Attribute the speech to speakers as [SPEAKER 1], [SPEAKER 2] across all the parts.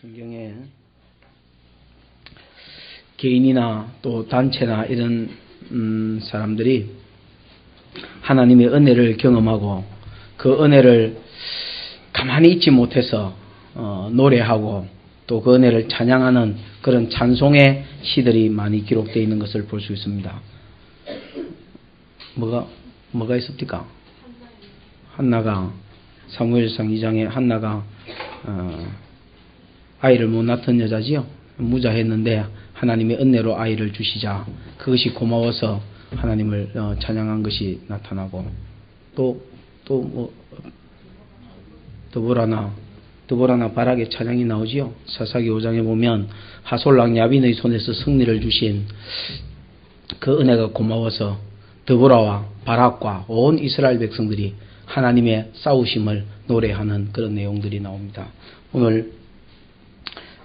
[SPEAKER 1] 성경에 개인이나 또 단체나 이런 사람들이 하나님의 은혜를 경험하고 그 은혜를 가만히 있지 못해서 노래하고 또 그 은혜를 찬양하는 그런 찬송의 시들이 많이 기록되어 있는 것을 볼 수 있습니다. 뭐가 있습니까? 한나가 사무엘상 2장에 한나가 아이를 못 낳던 여자지요. 무자했는데 하나님의 은혜로 아이를 주시자 그것이 고마워서 하나님을 찬양한 것이 나타나고 또 드보라나 바락의 찬양이 나오지요. 사사기 5장에 보면 하솔랑 야빈의 손에서 승리를 주신 그 은혜가 고마워서 드보라와 바락과 온 이스라엘 백성들이 하나님의 싸우심을 노래하는 그런 내용들이 나옵니다. 오늘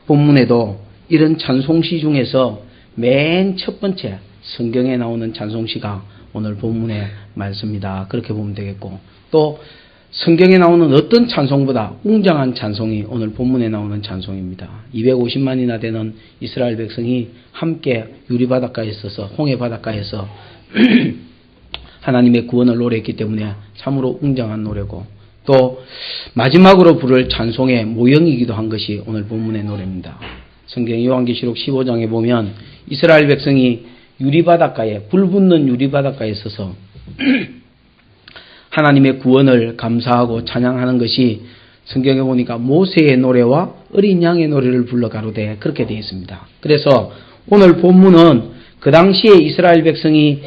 [SPEAKER 1] 본문에도 이런 찬송시 중에서 맨 첫 번째 성경에 나오는 찬송시가 오늘 본문의 말씀이다. 그렇게 보면 되겠고, 또 성경에 나오는 어떤 찬송보다 웅장한 찬송이 오늘 본문에 나오는 찬송입니다. 250만이나 되는 이스라엘 백성이 함께 유리바닷가에 있어서 홍해바닷가에서 하나님의 구원을 노래했기 때문에 참으로 웅장한 노래고, 또 마지막으로 부를 찬송의 모형이기도 한 것이 오늘 본문의 노래입니다. 성경 요한계시록 15장에 보면 이스라엘 백성이 유리바닷가에, 불 붙는 유리바닷가에 있어서 하나님의 구원을 감사하고 찬양하는 것이 성경에 보니까 모세의 노래와 어린 양의 노래를 불러 가로되 그렇게 되어 있습니다. 그래서 오늘 본문은 그 당시에 이스라엘 백성이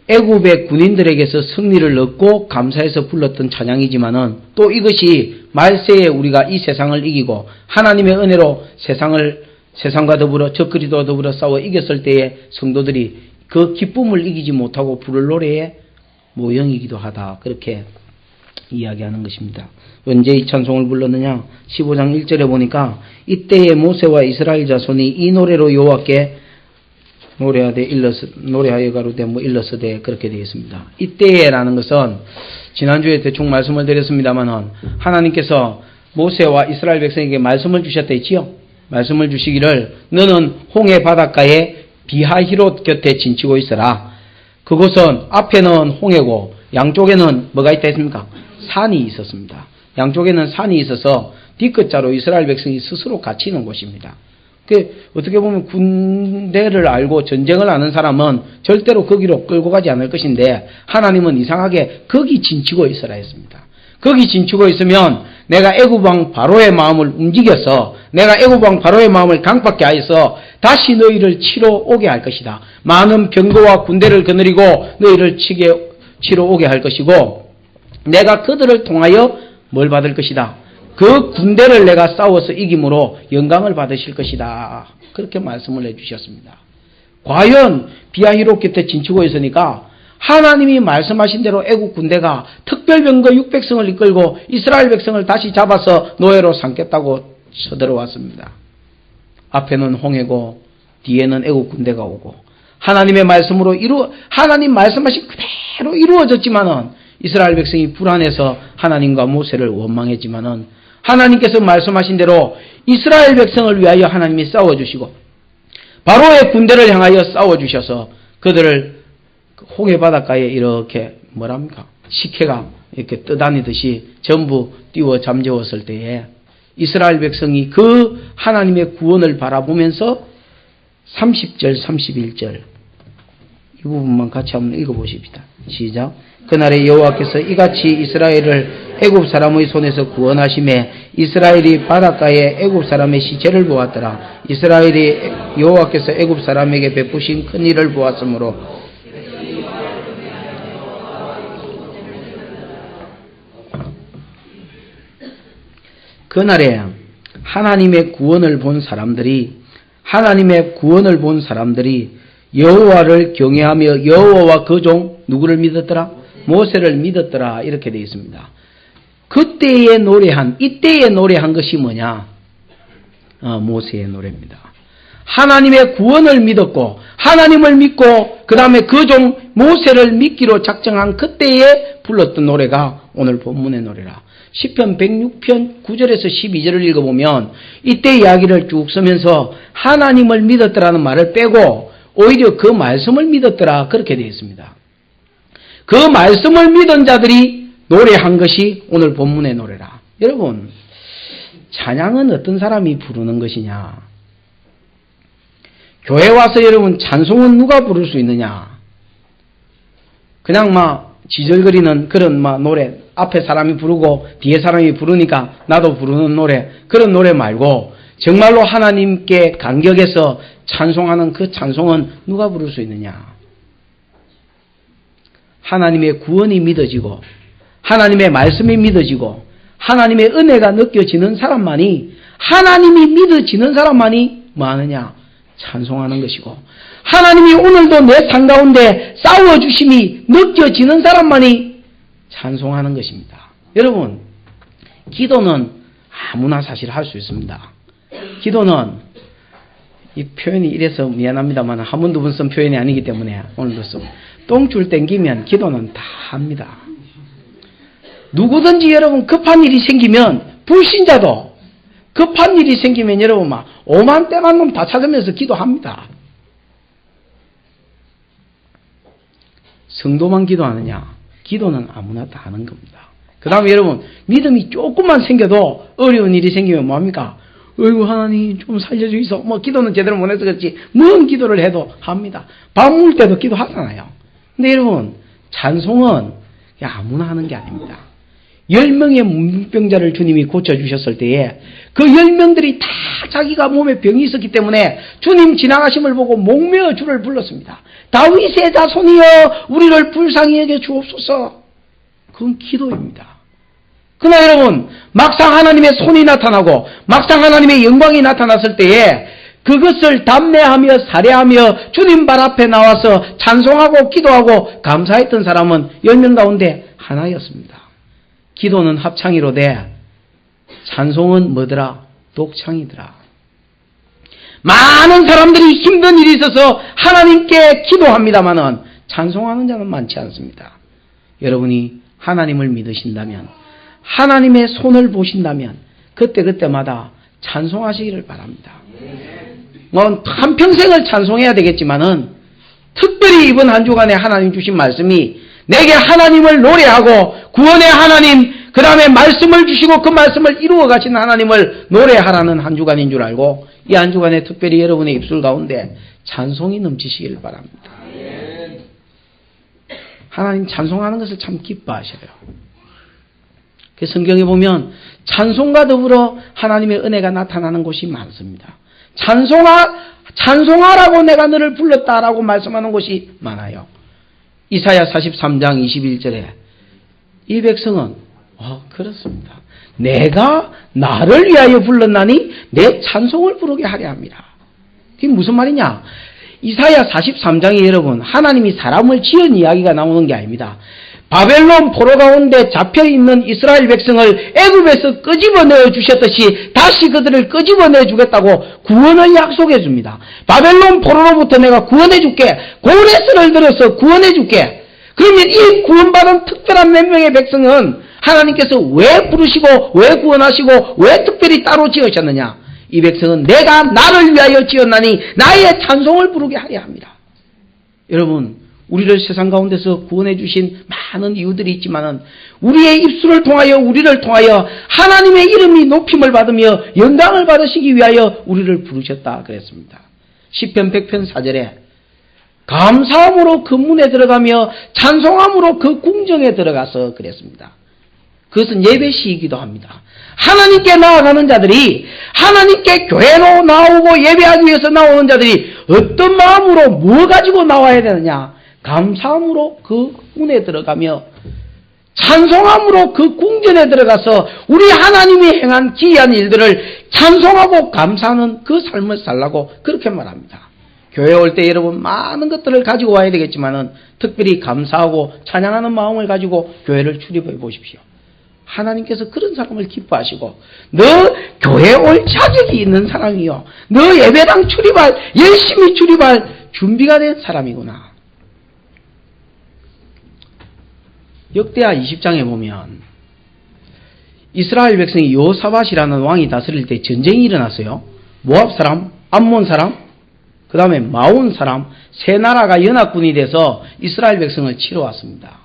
[SPEAKER 1] 애굽의 군인들에게서 승리를 얻고 감사해서 불렀던 찬양이지만은 또 이것이 말세에 우리가 이 세상을 이기고 하나님의 은혜로 세상과 더불어 적그리스도와 더불어 싸워 이겼을 때에 성도들이 그 기쁨을 이기지 못하고 부를 노래의 모형이기도 하다. 그렇게 이야기하는 것입니다. 언제 이 찬송을 불렀느냐? 15장 1절에 보니까 이때에 모세와 이스라엘 자손이 이 노래로 여호와께 노래하여 가로되 일러서되 그렇게 되어 있습니다. 이때라는 것은 지난주에 대충 말씀을 드렸습니다만은 하나님께서 모세와 이스라엘 백성에게 말씀을 주셨다 했지요. 말씀을 주시기를 너는 홍해 바닷가에 비하히롯 곁에 진치고 있어라. 그곳은 앞에는 홍해고 양쪽에는 뭐가 있다 했습니까? 산이 있었습니다. 양쪽에는 산이 있어서 뒤끝자로 이스라엘 백성이 스스로 갇히는 곳입니다. 어떻게 보면 군대를 알고 전쟁을 아는 사람은 절대로 거기로 끌고 가지 않을 것인데 하나님은 이상하게 거기 진치고 있어라 했습니다. 거기 진치고 있으면 내가 애굽왕 바로의 마음을 움직여서 내가 애굽왕 바로의 마음을 강팍게 하여서 다시 너희를 치러 오게 할 것이다. 많은 병거와 군대를 거느리고 너희를 치러 오게 할 것이고 내가 그들을 통하여 뭘 받을 것이다. 그 군대를 내가 싸워서 이김으로 영광을 받으실 것이다. 그렇게 말씀을 해주셨습니다. 과연 비하히롯 곁에 진치고 있으니까 하나님이 말씀하신 대로 애국 군대가 특별병거 600성을 이끌고 이스라엘 백성을 다시 잡아서 노예로 삼겠다고 쳐들어왔습니다. 앞에는 홍해고 뒤에는 애국 군대가 오고 하나님의 말씀으로 하나님 말씀하신 그대로 이루어졌지만은 이스라엘 백성이 불안해서 하나님과 모세를 원망했지만은 하나님께서 말씀하신 대로 이스라엘 백성을 위하여 하나님이 싸워주시고 바로의 군대를 향하여 싸워주셔서 그들을 홍해 바닷가에 이렇게 식혜가 이렇게 떠다니듯이 전부 띄워 잠재웠을 때에 이스라엘 백성이 그 하나님의 구원을 바라보면서 30절, 31절 이 부분만 같이 한번 읽어보십시다. 시작. 그날에 여호와께서 이같이 이스라엘을 애굽 사람의 손에서 구원하심에 이스라엘이 바닷가에 애굽 사람의 시체를 보았더라. 이스라엘이 여호와께서 애굽 사람에게 베푸신 큰 일을 보았으므로 그날에 하나님의 구원을 본 사람들이 여호와를 경외하며 여호와와 그 종 누구를 믿었더라? 모세를 믿었더라. 이렇게 되어 있습니다. 이때에 노래한 것이 뭐냐? 모세의 노래입니다. 하나님의 구원을 믿었고 하나님을 믿고 그 다음에 그 종 모세를 믿기로 작정한 그때에 불렀던 노래가 오늘 본문의 노래라. 시편 106편 9절에서 12절을 읽어보면 이때 이야기를 쭉 쓰면서 하나님을 믿었더라는 말을 빼고 오히려 그 말씀을 믿었더라 그렇게 되어 있습니다. 그 말씀을 믿은 자들이 노래한 것이 오늘 본문의 노래라. 여러분, 찬양은 어떤 사람이 부르는 것이냐? 교회 와서 여러분 찬송은 누가 부를 수 있느냐? 그냥 막 지절거리는 그런 막 노래, 앞에 사람이 부르고 뒤에 사람이 부르니까 나도 부르는 노래, 그런 노래 말고 정말로 하나님께 감격해서 찬송하는 그 찬송은 누가 부를 수 있느냐? 하나님의 구원이 믿어지고 하나님의 말씀이 믿어지고 하나님의 은혜가 느껴지는 사람만이, 하나님이 믿어지는 사람만이 뭐 하느냐? 찬송하는 것이고, 하나님이 오늘도 내 삶 가운데 싸워주심이 느껴지는 사람만이 찬송하는 것입니다. 여러분, 기도는 아무나 사실 할 수 있습니다. 기도는, 이 표현이 이래서 미안합니다만 한 번, 두 번 쓴 표현이 아니기 때문에 오늘도 써. 똥줄 땡기면 기도는 다 합니다. 누구든지 여러분 급한 일이 생기면, 불신자도 급한 일이 생기면 여러분 막 오만 때만 놈 다 찾으면서 기도합니다. 성도만 기도하느냐? 기도는 아무나 다 하는 겁니다. 그 다음에 여러분, 믿음이 조금만 생겨도 어려운 일이 생기면 뭐합니까? 어이구 하나님 좀 살려주이소. 뭐 기도는 제대로 못해서 그렇지 뭔 기도를 해도 합니다. 밥 먹을 때도 기도하잖아요. 근데 여러분, 찬송은 아무나 하는 게 아닙니다. 10명의 문병자를 주님이 고쳐주셨을 때에 그 10명들이 다 자기가 몸에 병이 있었기 때문에 주님 지나가심을 보고 목매어 주를 불렀습니다. 다윗의 자손이여 우리를 불쌍히 여겨 주옵소서. 그건 기도입니다. 그러나 여러분, 막상 하나님의 손이 나타나고 막상 하나님의 영광이 나타났을 때에 그것을 담내하며 살해하며 주님 발 앞에 나와서 찬송하고 기도하고 감사했던 사람은 10명 가운데 하나였습니다. 기도는 합창이로되 찬송은 뭐더라? 독창이더라. 많은 사람들이 힘든 일이 있어서 하나님께 기도합니다마는 찬송하는 자는 많지 않습니다. 여러분이 하나님을 믿으신다면, 하나님의 손을 보신다면 그때그때마다 찬송하시기를 바랍니다. 뭐 한평생을 찬송해야 되겠지만은 특별히 이번 한 주간에 하나님 주신 말씀이 내게 하나님을 노래하고 구원의 하나님, 그 다음에 말씀을 주시고 그 말씀을 이루어 가신 하나님을 노래하라는 한 주간인 줄 알고 이 한 주간에 특별히 여러분의 입술 가운데 찬송이 넘치시길 바랍니다. 하나님 찬송하는 것을 참 기뻐하셔요. 성경에 보면 찬송과 더불어 하나님의 은혜가 나타나는 곳이 많습니다. 찬송하라고 내가 너를 불렀다라고 말씀하는 곳이 많아요. 이사야 43장 21절에 이 백성은 그렇습니다. 내가 나를 위하여 불렀나니 내 찬송을 부르게 하려 합니다. 그게 무슨 말이냐? 이사야 43장에 여러분 하나님이 사람을 지은 이야기가 나오는 게 아닙니다. 바벨론 포로 가운데 잡혀있는 이스라엘 백성을 애굽에서 끄집어내어 주셨듯이 다시 그들을 끄집어내어 주겠다고 구원을 약속해 줍니다. 바벨론 포로로부터 내가 구원해 줄게. 고레스를 들어서 구원해 줄게. 그러면 이 구원받은 특별한 몇 명의 백성은 하나님께서 왜 부르시고 왜 구원하시고 왜 특별히 따로 지으셨느냐? 이 백성은 내가 나를 위하여 지었나니 나의 찬송을 부르게 하려 합니다. 여러분, 우리를 세상 가운데서 구원해 주신 많은 이유들이 있지만은 우리의 입술을 통하여 우리를 통하여 하나님의 이름이 높임을 받으며 영광을 받으시기 위하여 우리를 부르셨다 그랬습니다. 시편 100편 4절에 감사함으로 그 문에 들어가며 찬송함으로 그 궁정에 들어가서 그랬습니다. 그것은 예배시이기도 합니다. 하나님께 나아가는 자들이, 하나님께 교회로 나오고 예배하기 위해서 나오는 자들이 어떤 마음으로 뭐 가지고 나와야 되느냐? 감사함으로 그 문에 들어가며 찬송함으로 그 궁전에 들어가서 우리 하나님이 행한 기이한 일들을 찬송하고 감사하는 그 삶을 살라고 그렇게 말합니다. 교회 올 때 여러분 많은 것들을 가지고 와야 되겠지만은 특별히 감사하고 찬양하는 마음을 가지고 교회를 출입해 보십시오. 하나님께서 그런 사람을 기뻐하시고 너 교회 올 자격이 있는 사람이요, 너 예배당 출입할, 열심히 출입할 준비가 된 사람이구나. 역대하 20장에 보면 이스라엘 백성이 여호사밧이라는 왕이 다스릴 때 전쟁이 일어났어요. 모압 사람, 암몬 사람, 그 다음에 마온 사람, 세 나라가 연합군이 돼서 이스라엘 백성을 치러 왔습니다.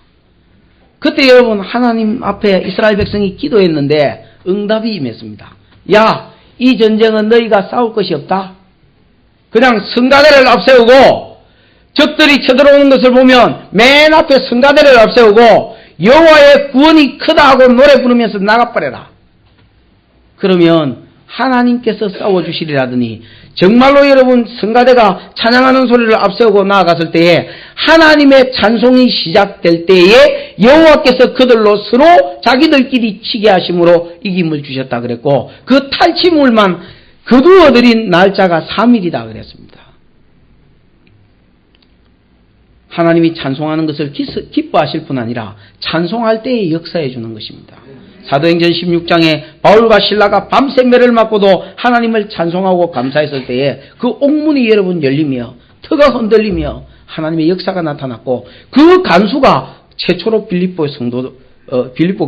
[SPEAKER 1] 그때 여러분 하나님 앞에 이스라엘 백성이 기도했는데 응답이 임했습니다. 야, 이 전쟁은 너희가 싸울 것이 없다. 그냥 성가대를 앞세우고 적들이 쳐들어오는 것을 보면 맨 앞에 성가대를 앞세우고 여호와의 구원이 크다 하고 노래 부르면서 나가버려라. 그러면 하나님께서 싸워주시리라더니 정말로 여러분 성가대가 찬양하는 소리를 앞세우고 나아갔을 때에 하나님의 찬송이 시작될 때에 여호와께서 그들로 서로 자기들끼리 치게 하심으로 이김을 주셨다 그랬고 그 탈취물만 거두어들인 날짜가 3일이다 그랬습니다. 하나님이 찬송하는 것을 기뻐하실 뿐 아니라 찬송할 때에 역사해 주는 것입니다. 사도행전 16장에 바울과 실라가 밤새 매를 맞고도 하나님을 찬송하고 감사했을 때에 그 옥문이 여러분 열리며 터가 흔들리며 하나님의 역사가 나타났고 그 간수가 최초로 빌립보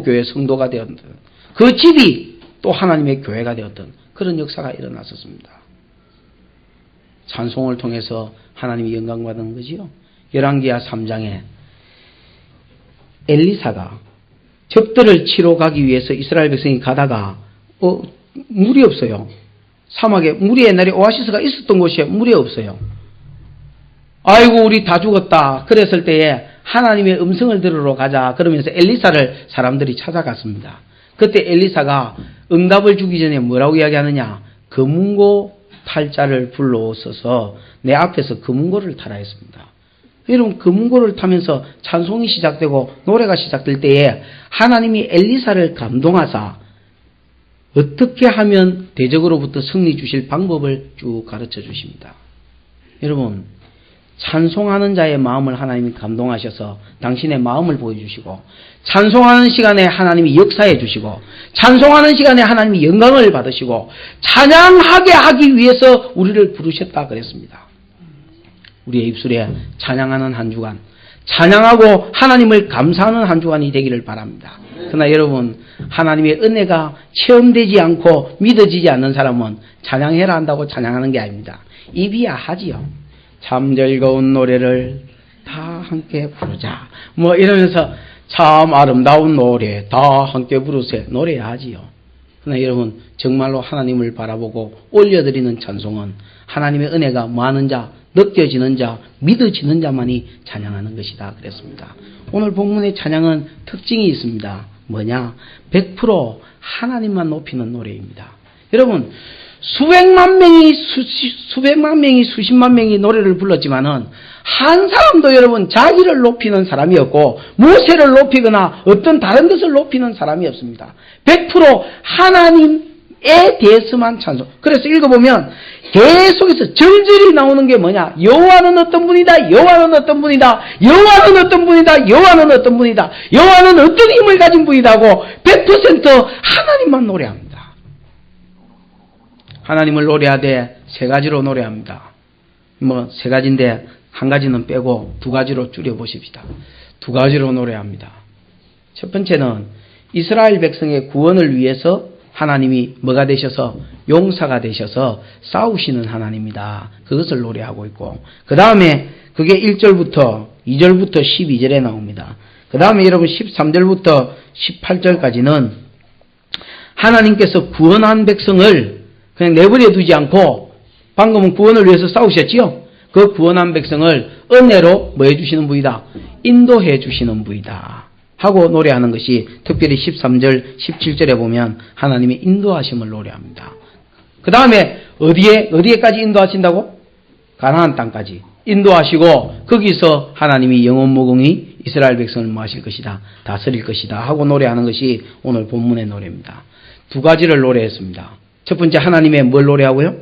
[SPEAKER 1] 교회 성도가 되었던 그 집이 또 하나님의 교회가 되었던 그런 역사가 일어났었습니다. 찬송을 통해서 하나님이 영광받는 거지요. 열왕기하 3장에 엘리사가 적들을 치러 가기 위해서 이스라엘 백성이 가다가 물이 없어요. 사막에 물이 옛날에 오아시스가 있었던 곳에 물이 없어요. 아이고 우리 다 죽었다. 그랬을 때에 하나님의 음성을 들으러 가자. 그러면서 엘리사를 사람들이 찾아갔습니다. 그때 엘리사가 응답을 주기 전에 뭐라고 이야기하느냐. 검은고 탈자를 불러서서 내 앞에서 검은고를 타라 했습니다. 여러분 검은고를 타면서 찬송이 시작되고 노래가 시작될 때에 하나님이 엘리사를 감동하사 어떻게 하면 대적으로부터 승리 주실 방법을 쭉 가르쳐 주십니다. 여러분 찬송하는 자의 마음을 하나님이 감동하셔서 당신의 마음을 보여주시고 찬송하는 시간에 하나님이 역사해 주시고 찬송하는 시간에 하나님이 영광을 받으시고 찬양하게 하기 위해서 우리를 부르셨다 그랬습니다. 우리의 입술에 찬양하는 한 주간, 찬양하고 하나님을 감사하는 한 주간이 되기를 바랍니다. 그러나 여러분, 하나님의 은혜가 체험되지 않고 믿어지지 않는 사람은 찬양해라 한다고 찬양하는 게 아닙니다. 입이야 하지요. 참 즐거운 노래를 다 함께 부르자. 뭐 이러면서 참 아름다운 노래 다 함께 부르세. 노래야 하지요. 그러나 여러분, 정말로 하나님을 바라보고 올려드리는 찬송은 하나님의 은혜가 많은 자, 느껴지는 자, 믿어지는 자만이 찬양하는 것이다 그랬습니다. 오늘 본문의 찬양은 특징이 있습니다. 뭐냐? 100% 하나님만 높이는 노래입니다. 여러분 수백만 명이 수십만 명이 노래를 불렀지만은 한 사람도 여러분 자기를 높이는 사람이 없고 모세를 높이거나 어떤 다른 것을 높이는 사람이 없습니다. 100% 하나님에 대해서만 찬송. 그래서 읽어보면 계속해서 절절히 나오는 게 뭐냐? 여호와는 어떤 분이다. 여호와는 어떤 분이다. 여호와는 어떤 분이다. 여호와는 어떤 분이다. 여호와는 어떤 힘을 가진 분이다 하고 100% 하나님만 노래합니다. 하나님을 노래하되 세 가지로 노래합니다. 뭐 세 가지인데 한 가지는 빼고 두 가지로 줄여보십시다. 두 가지로 노래합니다. 첫 번째는 이스라엘 백성의 구원을 위해서 하나님이 뭐가 되셔서 용사가 되셔서 싸우시는 하나님이다. 그것을 노래하고 있고 그 다음에 그게 1절부터 2절부터 12절에 나옵니다. 그 다음에 여러분 13절부터 18절까지는 하나님께서 구원한 백성을 그냥 내버려 두지 않고 방금은 구원을 위해서 싸우셨지요? 그 구원한 백성을 은혜로 뭐 해주시는 분이다? 인도해 주시는 분이다. 하고 노래하는 것이 특별히 13절, 17절에 보면 하나님의 인도하심을 노래합니다. 그 다음에 어디에까지 인도하신다고? 가나안 땅까지 인도하시고 거기서 하나님이 영원무궁히 이스라엘 백성을 뭐 하실 것이다? 다스릴 것이다. 하고 노래하는 것이 오늘 본문의 노래입니다. 두 가지를 노래했습니다. 첫 번째 하나님의 뭘 노래하고요?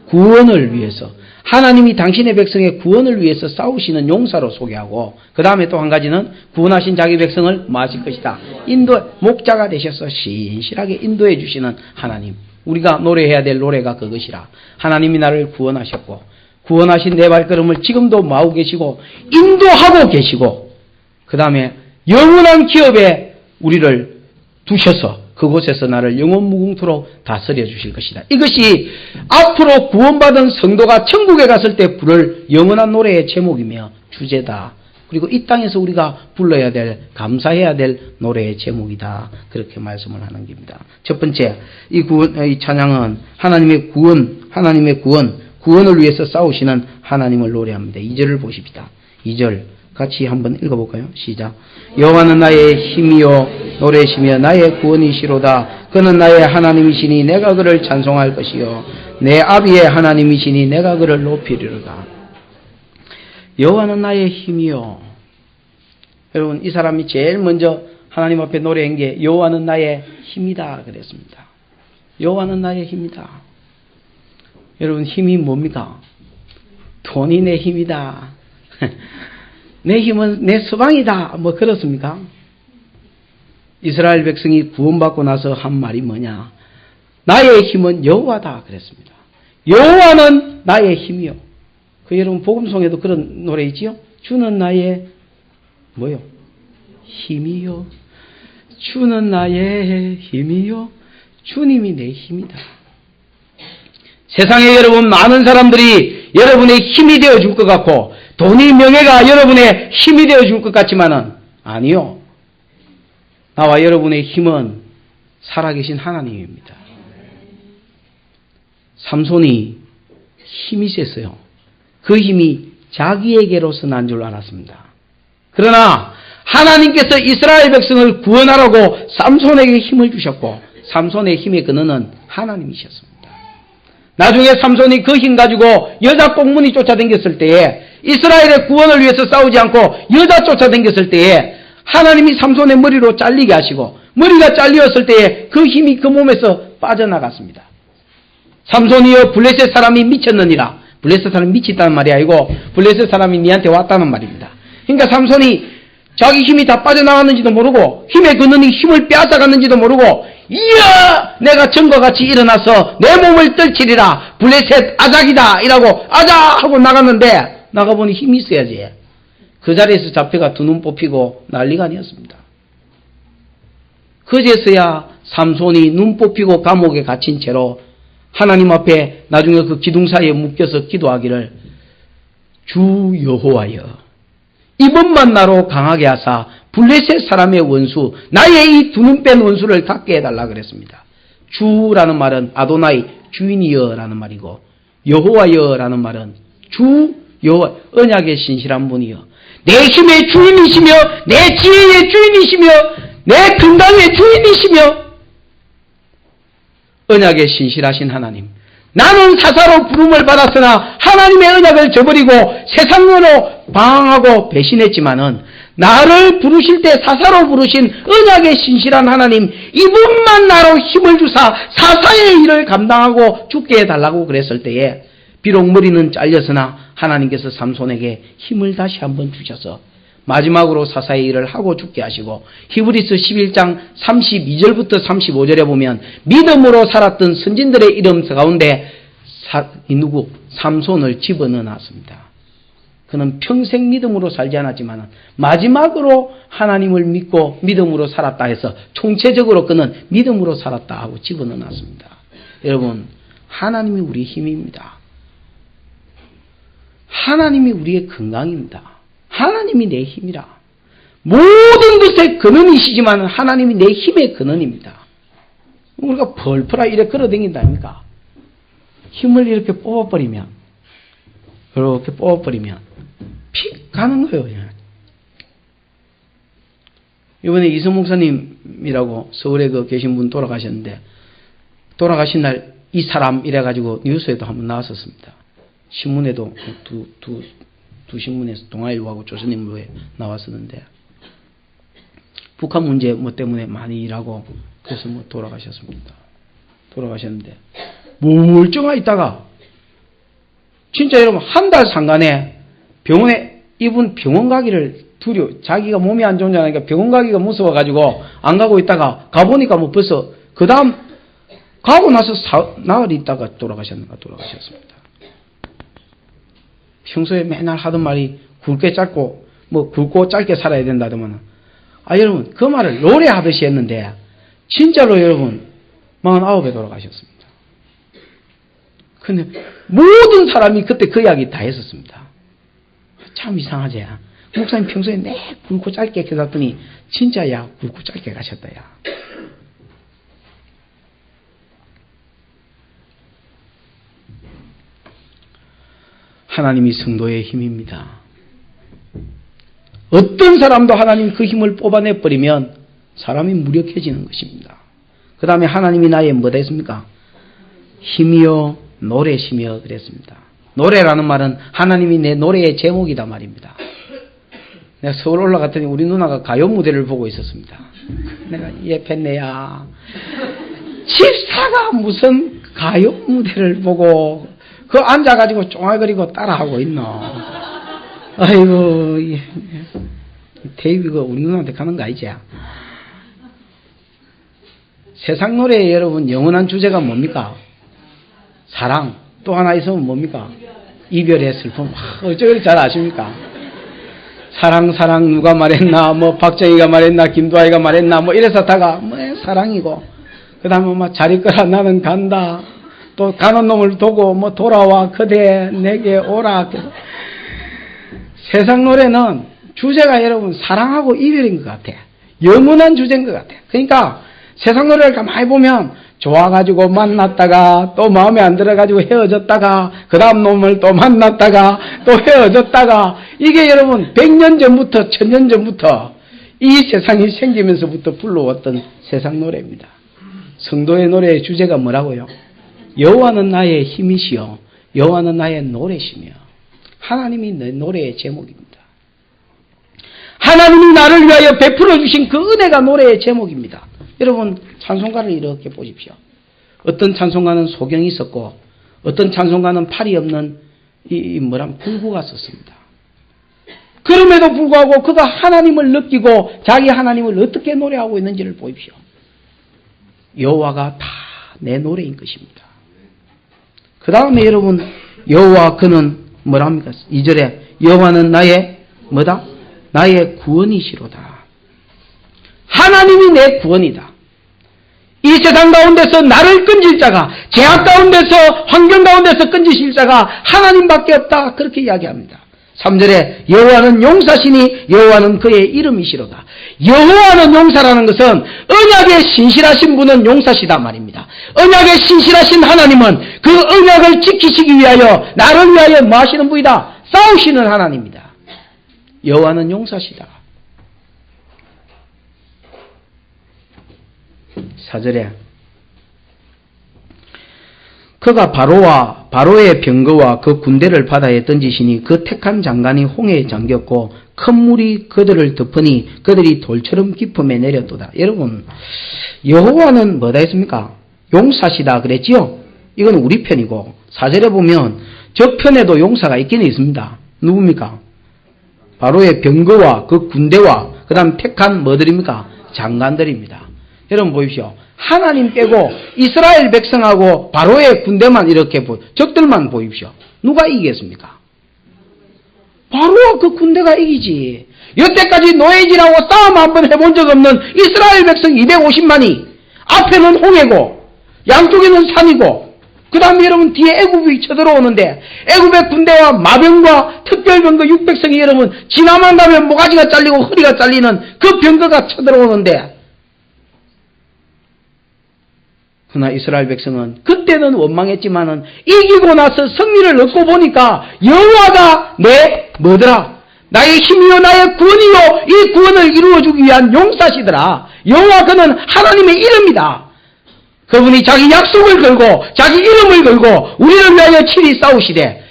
[SPEAKER 1] 구원을 위해서. 하나님이 당신의 백성의 구원을 위해서 싸우시는 용사로 소개하고 그 다음에 또 한 가지는 구원하신 자기 백성을 뭐 하실 것이다. 목자가 되셔서 신실하게 인도해 주시는 하나님. 우리가 노래해야 될 노래가 그것이라. 하나님이 나를 구원하셨고 구원하신 내 발걸음을 지금도 마고 계시고 인도하고 계시고 그 다음에 영원한 기업에 우리를 두셔서 그곳에서 나를 영원 무궁토록 다스려 주실 것이다. 이것이 앞으로 구원받은 성도가 천국에 갔을 때 부를 영원한 노래의 제목이며 주제다. 그리고 이 땅에서 우리가 불러야 될, 감사해야 될 노래의 제목이다. 그렇게 말씀을 하는 겁니다. 첫 번째, 이 찬양은 하나님의 구원을 위해서 싸우시는 하나님을 노래합니다. 2절을 보십시다. 2절 같이 한번 읽어볼까요? 시작. 여호와는 나의 힘이요 노래시며 나의 구원이시로다. 그는 나의 하나님이시니 내가 그를 찬송할 것이요 내 아비의 하나님이시니 내가 그를 높이리로다. 여호와는 나의 힘이요. 여러분, 이 사람이 제일 먼저 하나님 앞에 노래한 게 여호와는 나의 힘이다 그랬습니다. 여호와는 나의 힘이다. 여러분, 힘이 뭡니까? 돈이 내 힘이다. 내 힘은 내 서방이다. 뭐 그렇습니까? 이스라엘 백성이 구원받고 나서 한 말이 뭐냐? 나의 힘은 여호와다 그랬습니다. 여호와는 나의 힘이요. 그 여러분 복음송에도 그런 노래 있지요? 주는 나의 뭐요? 힘이요. 주는 나의 힘이요. 주님이 내 힘이다. 세상에 여러분 많은 사람들이 여러분의 힘이 되어줄 것 같고 돈이 명예가 여러분의 힘이 되어줄 것 같지만은 아니요. 나와 여러분의 힘은 살아계신 하나님입니다. 삼손이 힘이 셌어요. 그 힘이 자기에게로서 난 줄 알았습니다. 그러나 하나님께서 이스라엘 백성을 구원하라고 삼손에게 힘을 주셨고 삼손의 힘의 근원은 하나님이셨습니다. 나중에 삼손이 그 힘 가지고 여자 꽁무니 쫓아다녔을 때에 이스라엘의 구원을 위해서 싸우지 않고 여자 쫓아다녔을 때에 하나님이 삼손의 머리로 잘리게 하시고 머리가 잘렸을 때에 그 힘이 그 몸에서 빠져나갔습니다. 삼손이여 블레셋 사람이 미쳤느니라. 블레셋 사람이 미쳤다는 말이 아니고 블레셋 사람이 니한테 왔다는 말입니다. 그러니까 삼손이 자기 힘이 다 빠져나갔는지도 모르고 힘의 근원이 힘을 빼앗아갔는지도 모르고 이야 내가 전과 같이 일어나서 내 몸을 떨치리라 블레셋 아작이다 이라고 아자 하고 나갔는데 나가보니 힘이 있어야지. 그 자리에서 잡혀가 두 눈 뽑히고 난리가 아니었습니다. 그제서야 삼손이 눈 뽑히고 감옥에 갇힌 채로 하나님 앞에 나중에 그 기둥 사이에 묶여서 기도하기를 주 여호와여 이번만 나로 강하게 하사 블레셋 사람의 원수 나의 이 두 눈 뺀 원수를 갖게 해달라 그랬습니다. 주라는 말은 아도나이 주인이여라는 말이고 여호와여라는 말은 주 여호와 언약의 신실한 분이여 내 힘의 주인이시며 내 지혜의 주인이시며 내 건강의 주인이시며 언약의 신실하신 하나님 나는 사사로 부름을 받았으나 하나님의 언약을 저버리고 세상으로 방황하고 배신했지만은 나를 부르실 때 사사로 부르신 언약의 신실한 하나님 이분만 나로 힘을 주사 사사의 일을 감당하고 죽게 해달라고 그랬을 때에 비록 머리는 잘렸으나 하나님께서 삼손에게 힘을 다시 한번 주셔서 마지막으로 사사의 일을 하고 죽게 하시고 히브리서 11장 32절부터 35절에 보면 믿음으로 살았던 선진들의 이름 가운데 삼손을 집어넣어 놨습니다. 그는 평생 믿음으로 살지 않았지만 마지막으로 하나님을 믿고 믿음으로 살았다 해서 총체적으로 그는 믿음으로 살았다 하고 집어넣어 놨습니다. 여러분 하나님이 우리의 힘입니다. 하나님이 우리의 건강입니다. 하나님이 내 힘이라. 모든 것의 근원이시지만 하나님이 내 힘의 근원입니다. 우리가 펄펄아 이래 걸어다닌다 아닙니까? 힘을 이렇게 뽑아버리면 이렇게 뽑아버리면 픽 가는 거예요. 그냥. 이번에 이성 목사님이라고 서울에 계신 분 돌아가셨는데 돌아가신 날 이 사람 이래가지고 뉴스에도 한번 나왔었습니다. 신문에도 두 신문에서 동아일보하고 조선일보에 나왔었는데 북한 문제 때문에 많이 일하고 그래서 돌아가셨습니다. 돌아가셨는데 멀쩡하 있다가 진짜 여러분 한 달 상간에 병원에 이분 병원 가기를 자기가 몸이 안 좋냐니까 병원 가기가 무서워가지고 안 가고 있다가 가보니까 벌써 그 다음 가고 나서 나흘 있다가 돌아가셨습니다. 평소에 맨날 하던 말이 굵게 짧고 굵고 짧게 살아야 된다더만 여러분 그 말을 노래하듯이 했는데 진짜로 여러분 49에 돌아가셨습니다. 근데 모든 사람이 그때 그 이야기 다 했었습니다. 참 이상하지? 목사님 평소에 내 굵고 짧게 계셨더니 진짜 야 굵고 짧게 가셨다 야. 하나님이 성도의 힘입니다. 어떤 사람도 하나님 그 힘을 뽑아내버리면 사람이 무력해지는 것입니다. 그 다음에 하나님이 나의 뭐다 했습니까? 힘이요 노래시며 그랬습니다. 노래라는 말은 하나님이 내 노래의 제목이다 말입니다. 내가 서울 올라갔더니 우리 누나가 가요 무대를 보고 있었습니다. 내가 예편네야 집사가 무슨 가요 무대를 보고 그 앉아가지고 쫑알거리고 따라하고 있노. 아이고 데이비가 우리 누나한테 가는 거 아니지? 세상 노래에 여러분 영원한 주제가 뭡니까? 사랑. 또 하나 있으면 뭡니까? 이별의 슬픔. 어쩌고 잘 아십니까? 사랑 누가 말했나? 뭐 박정희가 말했나? 김두아이가 말했나? 뭐 이래서 다가 뭐 사랑이고 그 다음에 막 잘 있거라 나는 간다. 또 가는 놈을 두고 뭐 돌아와 그대 내게 오라. 세상 노래는 주제가 여러분 사랑하고 이별인 것 같아. 영원한 주제인 것 같아. 그러니까 세상 노래를 가만히 보면 좋아가지고 만났다가 또 마음에 안 들어가지고 헤어졌다가 그 다음 놈을 또 만났다가 또 헤어졌다가 이게 여러분 100년 전부터 1000년 전부터 이 세상이 생기면서부터 불러왔던 세상 노래입니다. 성도의 노래의 주제가 뭐라고요? 여호와는 나의 힘이시여 여호와는 나의 노래시며 하나님이 내 노래의 제목입니다. 하나님이 나를 위하여 베풀어 주신 그 은혜가 노래의 제목입니다. 여러분 찬송가를 이렇게 보십시오. 어떤 찬송가는 소경이 있었고 어떤 찬송가는 팔이 없는 불구가 썼습니다. 그럼에도 불구하고 그가 하나님을 느끼고 자기 하나님을 어떻게 노래하고 있는지를 보십시오. 여호와가 다 내 노래인 것입니다. 그 다음에 여러분 여호와 그는 뭐랍니까? 2절에 여호와는 나의 뭐다? 나의 구원이시로다. 하나님이 내 구원이다. 이 세상 가운데서 나를 끈질 자가 제약 가운데서 환경 가운데서 끈지실 자가 하나님밖에 없다. 그렇게 이야기합니다. 3절에 여호와는 용사시니 여호와는 그의 이름이시로다. 여호와는 용사라는 것은 언약에 신실하신 분은 용사시다 말입니다. 언약에 신실하신 하나님은 그 언약을 지키시기 위하여 나를 위하여 뭐 하시는 분이다? 싸우시는 하나님이다. 여호와는 용사시다. 4절에 그가 바로의 병거와 그 군대를 바다에 던지시니 그 택한 장관이 홍해에 잠겼고 큰 물이 그들을 덮으니 그들이 돌처럼 깊음에 내렸도다. 여러분 여호와는 뭐다 했습니까? 용사시다 그랬지요? 이건 우리 편이고 4절에 보면 저 편에도 용사가 있긴 있습니다. 누굽니까? 바로의 병거와 그 군대와 그 다음 택한 뭐들입니까? 장관들입니다. 여러분 보십시오. 하나님 빼고 이스라엘 백성하고 바로의 군대만 이렇게 적들만 보십시오. 누가 이기겠습니까? 바로와 그 군대가 이기지. 여태까지 노예질하고 싸움 한번 해본 적 없는 이스라엘 백성 250만이 앞에는 홍해고 양쪽에는 산이고 그 다음에 여러분 뒤에 애굽이 쳐들어오는데 애굽의 군대와 마병과 특별병거 600성이 여러분 지나만 가면 모가지가 잘리고 허리가 잘리는 그 병거가 쳐들어오는데 그러나 이스라엘 백성은 그때는 원망했지만은 이기고 나서 승리를 얻고 보니까 여호와가 내 뭐더라? 나의 힘이요 나의 구원이요 이 구원을 이루어주기 위한 용사시더라. 여호와 그는 하나님의 이름이다. 그분이 자기 약속을 걸고 자기 이름을 걸고 우리를 위하여 친히 싸우시되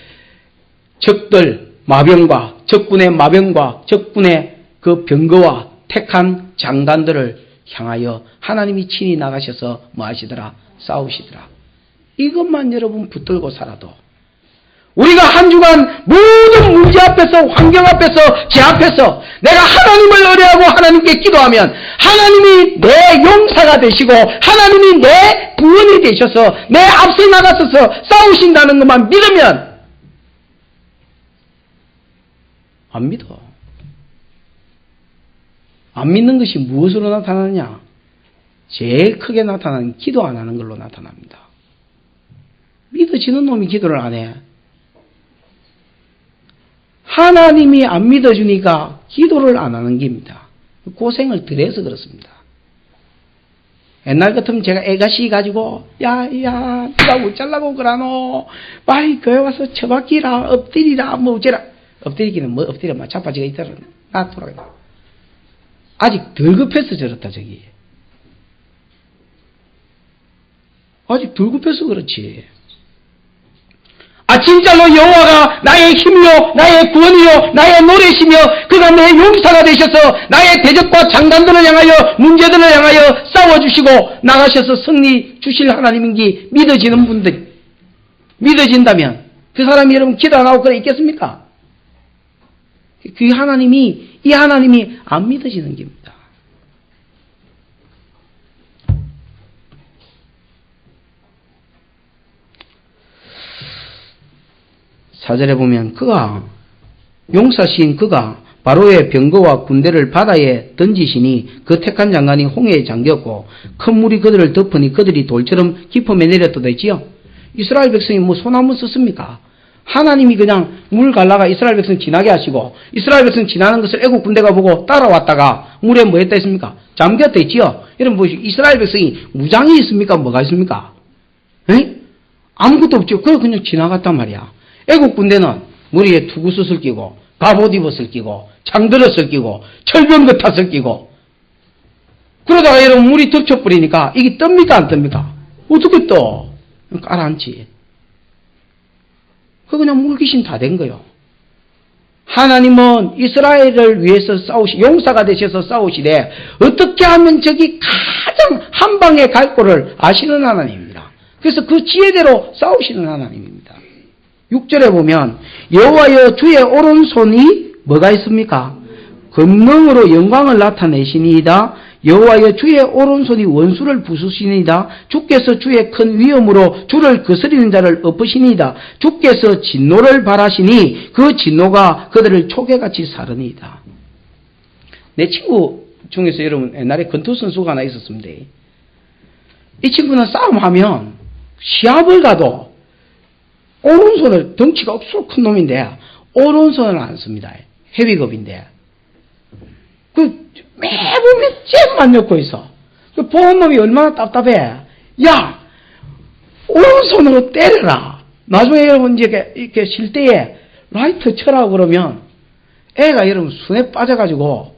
[SPEAKER 1] 적들 마병과 적군의 마병과 적군의 그 병거와 택한 장관들을 향하여 하나님이 친히 나가셔서 뭐 하시더라? 싸우시더라. 이것만 여러분 붙들고 살아도 우리가 한 주간 모든 문제 앞에서 환경 앞에서 제 앞에서 내가 하나님을 의뢰하고 하나님께 기도하면 하나님이 내 용사가 되시고 하나님이 내 구원이 되셔서 내 앞서 나가셔서 싸우신다는 것만 믿으면 안 믿어. 안 믿는 것이 무엇으로 나타나느냐? 제일 크게 나타나는 기도 안 하는 걸로 나타납니다. 믿어지는 놈이 기도를 안 해. 하나님이 안 믿어주니까 기도를 안 하는 겁니다. 고생을 덜 해서 그렇습니다. 옛날 같으면 제가 애가씨 가지고 야야 누가 어쩌려고 그러노 빨리 교회 와서 처박기라 엎드리라 뭐 어쩌라 엎드리기는 뭐 엎드려 막 자빠지가 있더라 나 돌아가 아직 덜 급해서 저렇다 저기 아직 덜 급해서 그렇지. 아 진짜로 여호와가 나의 힘이요 나의 구원이요 나의 노래시며 그가 내 용사가 되셔서 나의 대적과 장단들을 향하여 문제들을 향하여 싸워주시고 나가셔서 승리 주실 하나님인지 믿어지는 분들 믿어진다면 그 사람이 여러분 기도 안 하고 그래 있겠습니까? 이 하나님이 안 믿어지는 겁니다. 사절에 보면 그가 용사시인 그가 바로의 병거와 군대를 바다에 던지시니 그 택한 장관이 홍해에 잠겼고 큰 물이 그들을 덮으니 그들이 돌처럼 깊음에 내렸다 했지요. 이스라엘 백성이 뭐 소나무 썼습니까? 하나님이 그냥 물 갈라가 이스라엘 백성 지나게 하시고 이스라엘 백성 지나는 것을 애국 군대가 보고 따라왔다가 물에 뭐 했다 했습니까? 잠겼다 했지요. 여러분 보시고 이스라엘 백성이 무장이 있습니까? 뭐가 있습니까? 에? 아무것도 없죠. 그냥 지나갔단 말이야. 애국 군대는 머리에 투구스을 끼고 갑옷 입었을 끼고 창들었을 끼고 철병거 탔을 끼고 그러다가 여러분 물이 덮쳐버리니까 이게 뜹니까 안 뜹니까? 어떻게 떠? 깔아앉지. 그냥 물귀신 다 된 거요. 하나님은 이스라엘을 위해서 용사가 되셔서 싸우시되 어떻게 하면 저기 가장 한 방에 갈 곳을 아시는 하나님입니다. 그래서 그 지혜대로 싸우시는 하나님입니다. 6절에 보면 여호와여 주의 오른손이 뭐가 있습니까? 권능으로 영광을 나타내시니이다. 여호와여 주의 오른손이 원수를 부수시니이다. 주께서 주의 큰 위엄으로 주를 거스리는 자를 엎으시니이다. 주께서 진노를 발하시니 그 진노가 그들을 초계같이 사르니이다. 내 친구 중에서 여러분 옛날에 권투 선수가 하나 있었습니다. 이 친구는 싸움하면 시합을 가도 오른손을 덩치가 억수로 큰 놈인데 오른손을 안 씁니다. 헤비급인데 매보면 잼만 넣고 있어. 보는 놈이 얼마나 답답해. 야 오른손으로 때려라. 나중에 여러분 이렇게 쉴 때에 라이트 쳐라고 그러면 애가 여러분 순에 빠져가지고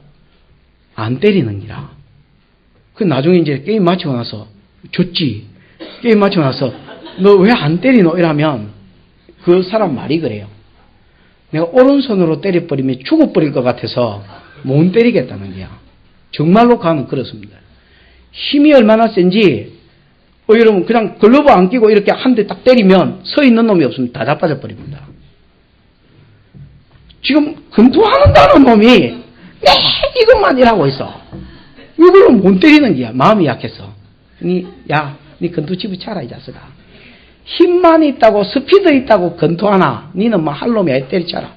[SPEAKER 1] 안 때리는 기라. 그 나중에 이제 게임 마치고 나서 졌지. 게임 마치고 나서 너 왜 안 때리노? 이러면 그 사람 말이 그래요. 내가 오른손으로 때려버리면 죽어버릴 것 같아서 못 때리겠다는 거야. 정말로 가는 그렇습니다. 힘이 얼마나 센지 여러분 그냥 글러브 안 끼고 이렇게 한 대 딱 때리면 서 있는 놈이 없으면 다 자빠져 버립니다. 지금 권투하는다는 놈이 이것만 일하고 있어. 이걸로 못 때리는 거야. 마음이 약해서. 니 권투 집어쳐라 이 자식아. 힘만 있다고 스피드 있다고 권투하나 니는 뭐 할 놈이 아예 때리쳐라.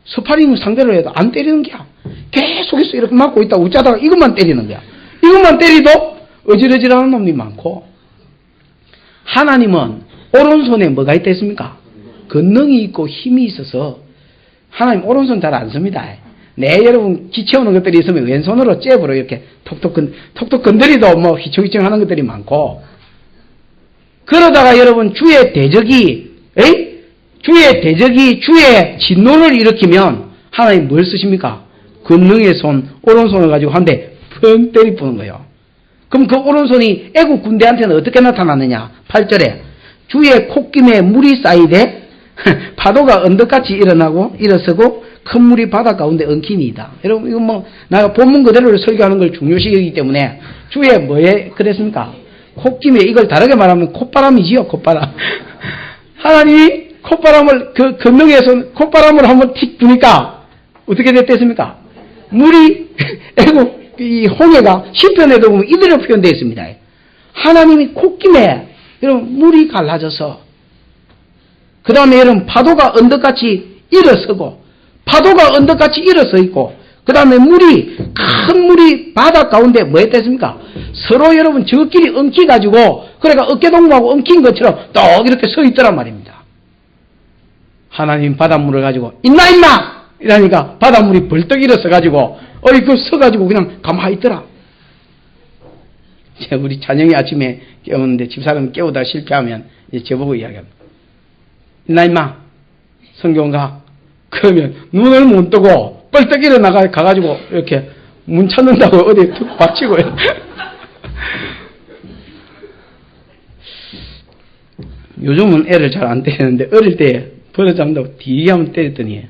[SPEAKER 1] 스파링 상대로 해도 안 때리는 거야. 계속해서 이렇게 맞고 있다고 어쩌다가 이것만 때리는 거야. 이것만 때리도 어지러지라는 놈이 많고 하나님은 오른손에 뭐가 있다 했습니까? 권능이 있고 힘이 있어서 하나님 오른손 잘 안 씁니다. 여러분 기체오는 것들이 있으면 왼손으로 잽으로 이렇게 톡톡 건드리도 뭐 휘청휘청 하는 것들이 많고 그러다가 여러분 주의 대적이 주의 진노를 일으키면 하나님 뭘 쓰십니까? 권능의 손, 오른손을 가지고 한 대 펑 때리푸는 거예요. 그럼 그 오른손이 애국 군대한테는 어떻게 나타나느냐? 8절에 주의 콧김에 물이 쌓이되 파도가 언덕같이 일어서고 큰 물이 바다 가운데 엉키니이다. 여러분 이거 뭐 내가 본문 그대로 설교하는 걸 중요시 여기기 때문에 주의 뭐에 그랬습니까? 콧김에 이걸 다르게 말하면 콧바람이지요. 콧바람. 하나님이 콧바람을 그 권능의 손 콧바람을 한번 틱 부니까 어떻게 됐습니까? 물이 이 홍해가 시편에도 보면 이대로 표현되어 있습니다. 하나님이 콧김에 여러분 물이 갈라져서 그 다음에 여러분 파도가 언덕같이 일어서고 파도가 언덕같이 일어서 있고 그 다음에 큰 물이 바다 가운데 뭐 했겠습니까? 서로 여러분 저끼리 엉키가지고, 그러니까 어깨동무하고 엉킨 것처럼 떡 이렇게 서 있더란 말입니다. 하나님 바닷물을 가지고, 있나, 임마! 이러니까 바닷물이 벌떡 일어서가지고, 그 서가지고 그냥 가만히 있더라. 우리 찬영이 아침에 깨우는데 집사람 깨우다 실패하면 이제 저보고 이야기합니다. 있나, 임마? 성경 가. 그러면 눈을 못 뜨고 뻘떡 일어나가 가지고 이렇게 문 찾는다고 어디 툭 받치고요. 요즘은 애를 잘 안 때리는데 어릴 때 버릇잡는다고 뒤에 한번 때렸더니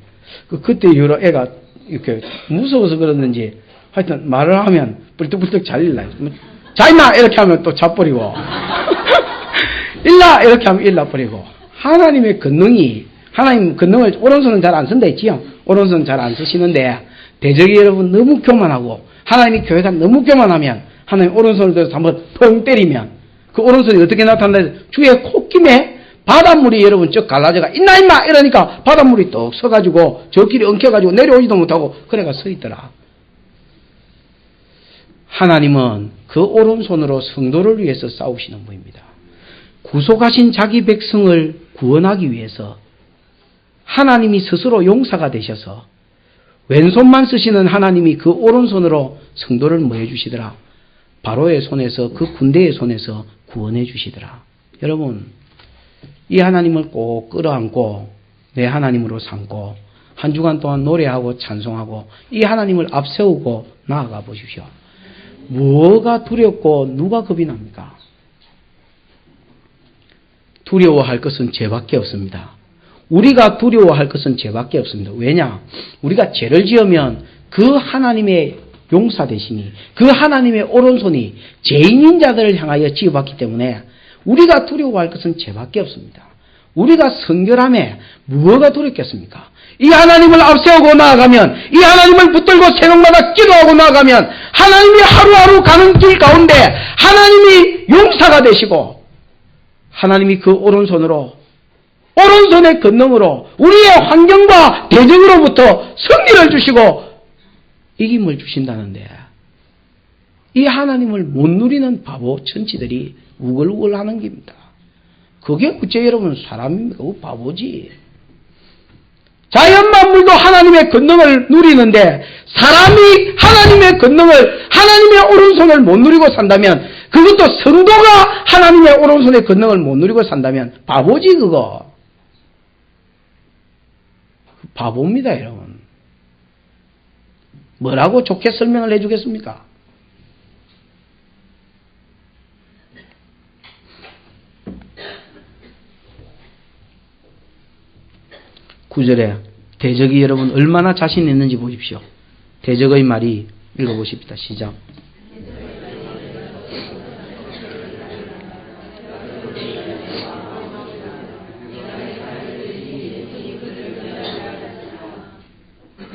[SPEAKER 1] 그때 이후로 애가 이렇게 무서워서 그랬는지 하여튼 말을 하면 뿔떡뿔떡 잘릴라. 자 임마 이렇게 하면 또 자버리고 일라 이렇게 하면 일라버리고. 하나님의 권능이, 하나님 권능을 오른손은 잘 안 쓴다 했지요. 오른손은 잘 안 쓰시는데 대적이 여러분 너무 교만하고 하나님이 교회가 너무 교만하면 하나님 오른손을 들어서 한번 펑 때리면 그 오른손이 어떻게 나타나요? 주의 콧김에 바닷물이 여러분 쭉 갈라져가 있나 임마 이러니까 바닷물이 떡 서가지고 저끼리 엉켜가지고 내려오지도 못하고 그래가 서 있더라. 하나님은 그 오른손으로 성도를 위해서 싸우시는 분입니다. 구속하신 자기 백성을 구원하기 위해서 하나님이 스스로 용사가 되셔서 왼손만 쓰시는 하나님이 그 오른손으로 성도를 뭐 해주시더라? 바로의 손에서, 그 군대의 손에서 구원해 주시더라. 여러분, 이 하나님을 꼭 끌어안고 내 하나님으로 삼고 한 주간 동안 노래하고 찬송하고 이 하나님을 앞세우고 나아가 보십시오. 뭐가 두렵고 누가 겁이 납니까? 두려워할 것은 죄밖에 없습니다. 우리가 두려워할 것은 죄밖에 없습니다. 왜냐? 우리가 죄를 지으면 그 하나님의 용사 되시니 그 하나님의 오른손이 죄인인 자들을 향하여 지어봤기 때문에 우리가 두려워할 것은 죄밖에 없습니다. 우리가 성결함에 무엇가 두렵겠습니까? 이 하나님을 앞세우고 나아가면, 이 하나님을 붙들고 새벽마다 기도하고 나아가면 하나님이 하루하루 가는 길 가운데 하나님이 용사가 되시고 하나님이 그 오른손으로, 오른손의 권능으로 우리의 환경과 대적으로부터 승리를 주시고 이김을 주신다는데 이 하나님을 못 누리는 바보 천치들이 우글우글하는 겁니다. 그게 어째 여러분 사람입니까? 그 바보지. 자연 만물도 하나님의 권능을 누리는데 사람이 하나님의 권능을, 하나님의 오른손을 못 누리고 산다면, 그것도 성도가 하나님의 오른손의 권능을 못 누리고 산다면 바보지 그거. 바보입니다 여러분. 뭐라고 좋게 설명을 해주겠습니까? 구절에 대적이 여러분 얼마나 자신 있는지 보십시오. 대적의 말이 읽어보십시다. 시작.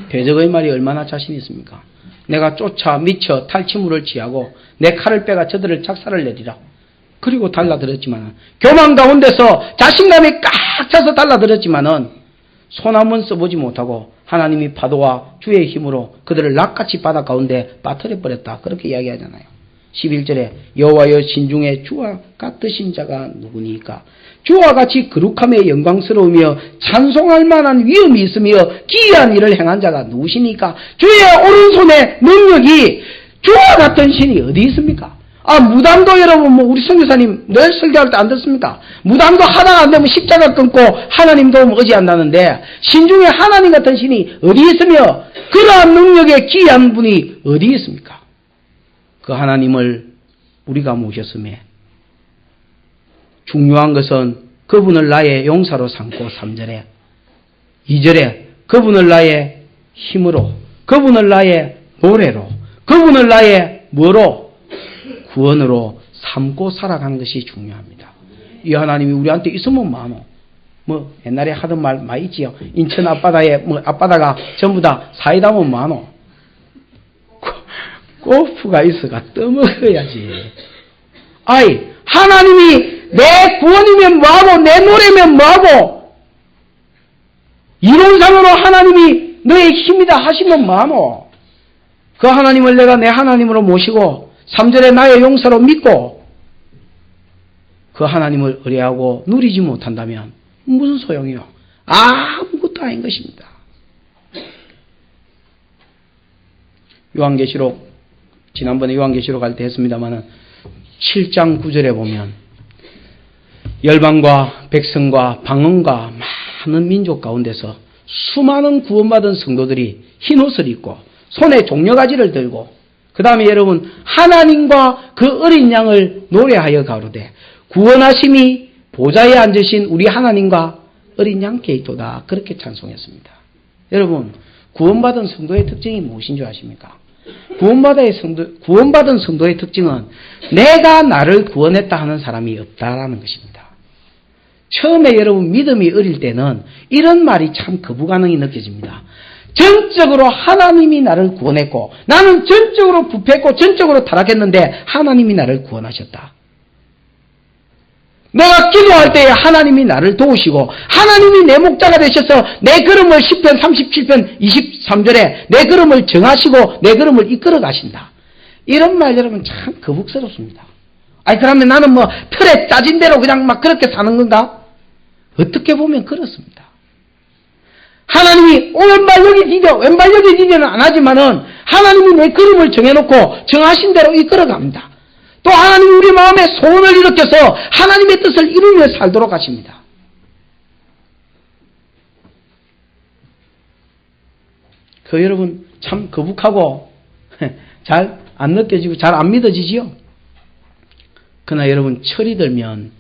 [SPEAKER 1] 대적의 말이 얼마나 자신 있습니까? 내가 쫓아 미쳐 탈취물을 취하고 내 칼을 빼가 저들을 작살을 내리라. 그리고 달라들었지만 교만 가운데서 자신감이 꽉 차서 달라들었지만은 손 한번 써보지 못하고 하나님이 파도와 주의 힘으로 그들을 락같이 바다 가운데 빠뜨려버렸다. 그렇게 이야기하잖아요. 11절에 여호와여 신중에 주와 같으신 자가 누구니까? 주와 같이 거룩함에 영광스러우며 찬송할 만한 위엄이 있으며 기이한 일을 행한 자가 누구시니까? 주의 오른손의 능력이 주와 같은 신이 어디 있습니까? 무당도 여러분, 우리 선교사님 늘 설교할 때 안 듣습니까? 무당도 하다가 안 되면 십자가 끊고 하나님 도움 의지한다는데, 신중에 하나님 같은 신이 어디 있으며, 그러한 능력의 귀한 분이 어디 있습니까? 그 하나님을 우리가 모셨음에, 중요한 것은 그분을 나의 용사로 삼고 3절에, 2절에 그분을 나의 힘으로, 그분을 나의 노래로, 그분을 나의 뭐로? 구원으로 삼고 살아가는 것이 중요합니다. 이 하나님이 우리한테 있으면 많어. 옛날에 하던 말 많이 있지요. 인천 앞바다에 앞바다가 전부 다 사이다면 많어. 골프가 있어가 떠먹어야지. 하나님이 내 구원이면 뭐하고 내 노래면 뭐하고 이론상으로 하나님이 너의 힘이다 하시면 뭐하노. 그 하나님을 내가 내 하나님으로 모시고 3절에 나의 용서로 믿고 그 하나님을 의뢰하고 누리지 못한다면 무슨 소용이요? 아무것도 아닌 것입니다. 요한계시록, 지난번에 요한계시록 할 때 했습니다마는 7장 9절에 보면 열방과 백성과 방언과 많은 민족 가운데서 수많은 구원받은 성도들이 흰옷을 입고 손에 종려가지를 들고 그 다음에 여러분 하나님과 그 어린 양을 노래하여 가로되 구원하심이 보좌에 앉으신 우리 하나님과 어린 양께 있도다. 그렇게 찬송했습니다. 여러분 구원받은 성도의 특징이 무엇인 줄 아십니까? 구원받은 성도의 특징은 내가 나를 구원했다 하는 사람이 없다라는 것입니다. 처음에 여러분 믿음이 어릴 때는 이런 말이 참 거부가능이 느껴집니다. 전적으로 하나님이 나를 구원했고 나는 전적으로 부패했고 전적으로 타락했는데 하나님이 나를 구원하셨다. 내가 기도할 때에 하나님이 나를 도우시고 하나님이 내 목자가 되셔서 내 걸음을 10편 37편 23절에 내 걸음을 정하시고 내 걸음을 이끌어 가신다. 이런 말 여러분 참 거북스럽습니다. 아니 그러면 나는 뭐 틀에 짜진 대로 그냥 막 그렇게 사는 건가? 어떻게 보면 그렇습니다. 하나님이 왼발 여기 디뎌 왼발 여기 디뎌는 안 하지만은 하나님이 내 걸음을 정해놓고 정하신 대로 이끌어 갑니다. 또 하나님이 우리 마음에 소원을 일으켜서 하나님의 뜻을 이루며 살도록 하십니다. 그 여러분 참 거북하고 잘 안 느껴지고 잘 안 믿어지지요? 그러나 여러분 철이 들면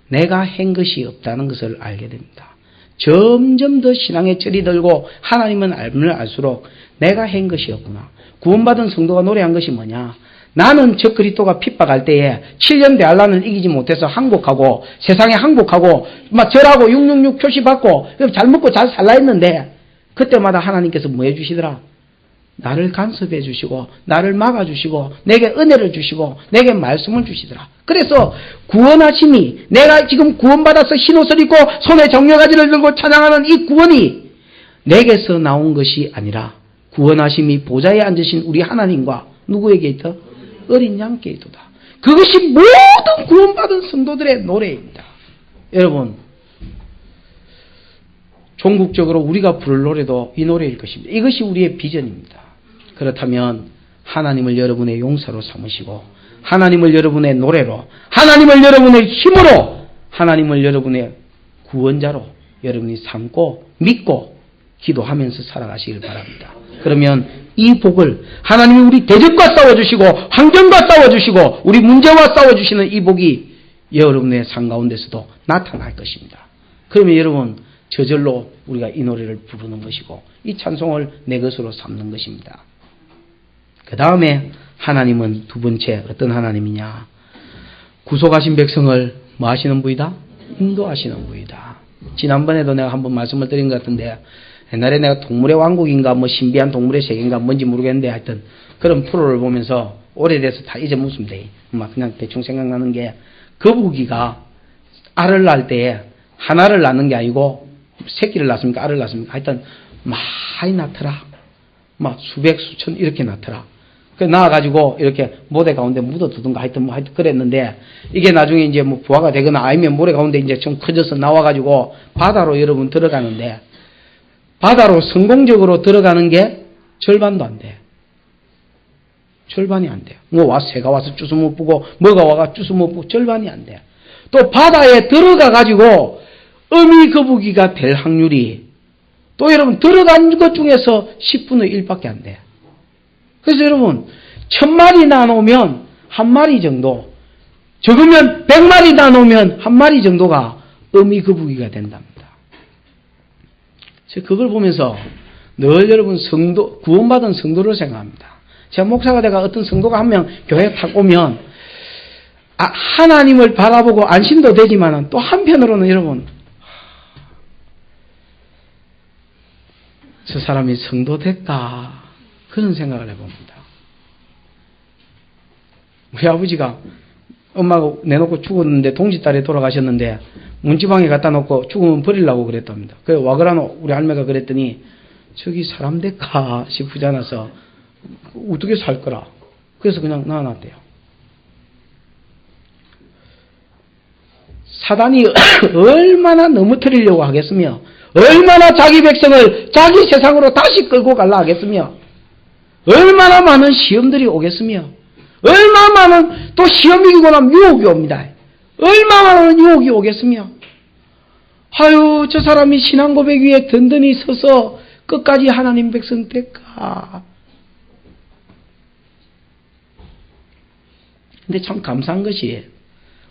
[SPEAKER 1] 내가 한 것이 없다는 것을 알게 됩니다. 점점 더 신앙의 철이 들고 하나님은 알면 알수록 내가 한 것이 없구나. 구원받은 성도가 노래한 것이 뭐냐? 나는 저 그리스도가 핍박할 때에 7년 대환란을 이기지 못해서 항복하고 세상에 항복하고 막 절하고 666 표시받고 잘 먹고 잘 살라 했는데 그때마다 하나님께서 뭐 해주시더라? 나를 간섭해 주시고 나를 막아주시고 내게 은혜를 주시고 내게 말씀을 주시더라. 그래서 구원하심이 내가 지금 구원받아서 흰옷을 입고 손에 정려가지를 들고 찬양하는 이 구원이 내게서 나온 것이 아니라 구원하심이 보좌에 앉으신 우리 하나님과 누구에게 있다? 어린 양께 있도다. 그것이 모든 구원받은 성도들의 노래입니다. 여러분 종국적으로 우리가 부를 노래도 이 노래일 것입니다. 이것이 우리의 비전입니다. 그렇다면 하나님을 여러분의 용사로 삼으시고 하나님을 여러분의 노래로 하나님을 여러분의 힘으로 하나님을 여러분의 구원자로 여러분이 삼고 믿고 기도하면서 살아가시길 바랍니다. 그러면 이 복을 하나님이 우리 대적과 싸워주시고 환경과 싸워주시고 우리 문제와 싸워주시는 이 복이 여러분의 삶 가운데서도 나타날 것입니다. 그러면 여러분 저절로 우리가 이 노래를 부르는 것이고 이 찬송을 내 것으로 삼는 것입니다. 그 다음에 하나님은 두 번째 어떤 하나님이냐? 구속하신 백성을 뭐 하시는 분이다? 인도하시는 분이다. 지난번에도 내가 한번 말씀을 드린 것 같은데 옛날에 내가 동물의 왕국인가 뭐 신비한 동물의 세계인가 뭔지 모르겠는데 하여튼 그런 프로를 보면서 오래돼서 다 잊어먹습니다. 막 그냥 대충 생각나는 게 거북이가 알을 낳을 때에 하나를 낳는 게 아니고 새끼를 낳습니까? 알을 낳습니까? 하여튼 많이 낳더라. 막 수백 수천 이렇게 낳더라. 그 낳아가지고 이렇게 모래 가운데 묻어두든가 하여튼 뭐 하여튼 그랬는데 이게 나중에 이제 뭐 부화가 되거나 아니면 모래 가운데 이제 좀 커져서 나와가지고 바다로 여러분 들어가는데 바다로 성공적으로 들어가는 게 절반도 안 돼. 절반이 안 돼요. 뭐 새가 와서 주워 못 보고 뭐가 와가 주워 못 보고 절반이 안 돼. 또 바다에 들어가가지고 어미 거북이가 될 확률이 또 여러분 들어간 것 중에서 10분의 1밖에 안 돼. 그래서 여러분 1000마리 나누면 한 마리 정도 적으면 100마리 나누면 한 마리 정도가 어미 거북이가 된답니다. 제가 그걸 보면서 늘 여러분 성도 구원받은 성도를 생각합니다. 제가 목사가 돼가 어떤 성도가 한 명 교회에 탁 오면 하나님을 바라보고 안심도 되지만 또 한편으로는 여러분 저 사람이 성도 될까 그런 생각을 해봅니다. 우리 아버지가 엄마가 내놓고 죽었는데 동짓딸에 돌아가셨는데 문지방에 갖다 놓고 죽으면 버리려고 그랬답니다. 그래서 와 그러노 우리 할매가 그랬더니 저기 사람 될까 싶지 않아서 어떻게 살 거라. 그래서 그냥 놔놨대요. 사단이 얼마나 넘어뜨리려고 하겠으며 얼마나 자기 백성을 자기 세상으로 다시 끌고 가려 하겠으며 얼마나 많은 시험들이 오겠으며 얼마나 많은 또 시험 이기고 나면 유혹이 옵니다. 얼마나 많은 유혹이 오겠으며 아유 저 사람이 신앙 고백 위에 든든히 서서 끝까지 하나님 백성 될까. 근데 참 감사한 것이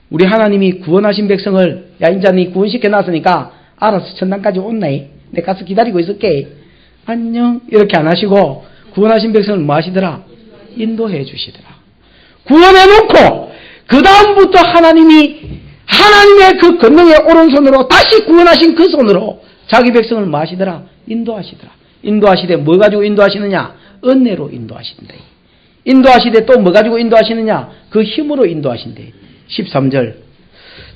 [SPEAKER 1] 우리 하나님이 구원하신 백성을 야 인자 니 구원시켜 놨으니까 알아서 천당까지 온나이 내 가서 기다리고 있을게 안녕 이렇게 안 하시고 구원하신 백성을 뭐 하시더라? 인도해 주시더라. 구원해 놓고 그 다음부터 하나님의 그 권능의 오른손으로 다시 구원하신 그 손으로 자기 백성을 뭐 하시더라? 인도하시더라. 인도하시되 뭐 가지고 인도하시느냐? 은혜로 인도하신대. 인도하시되 또 뭐 가지고 인도하시느냐? 그 힘으로 인도하신대. 13절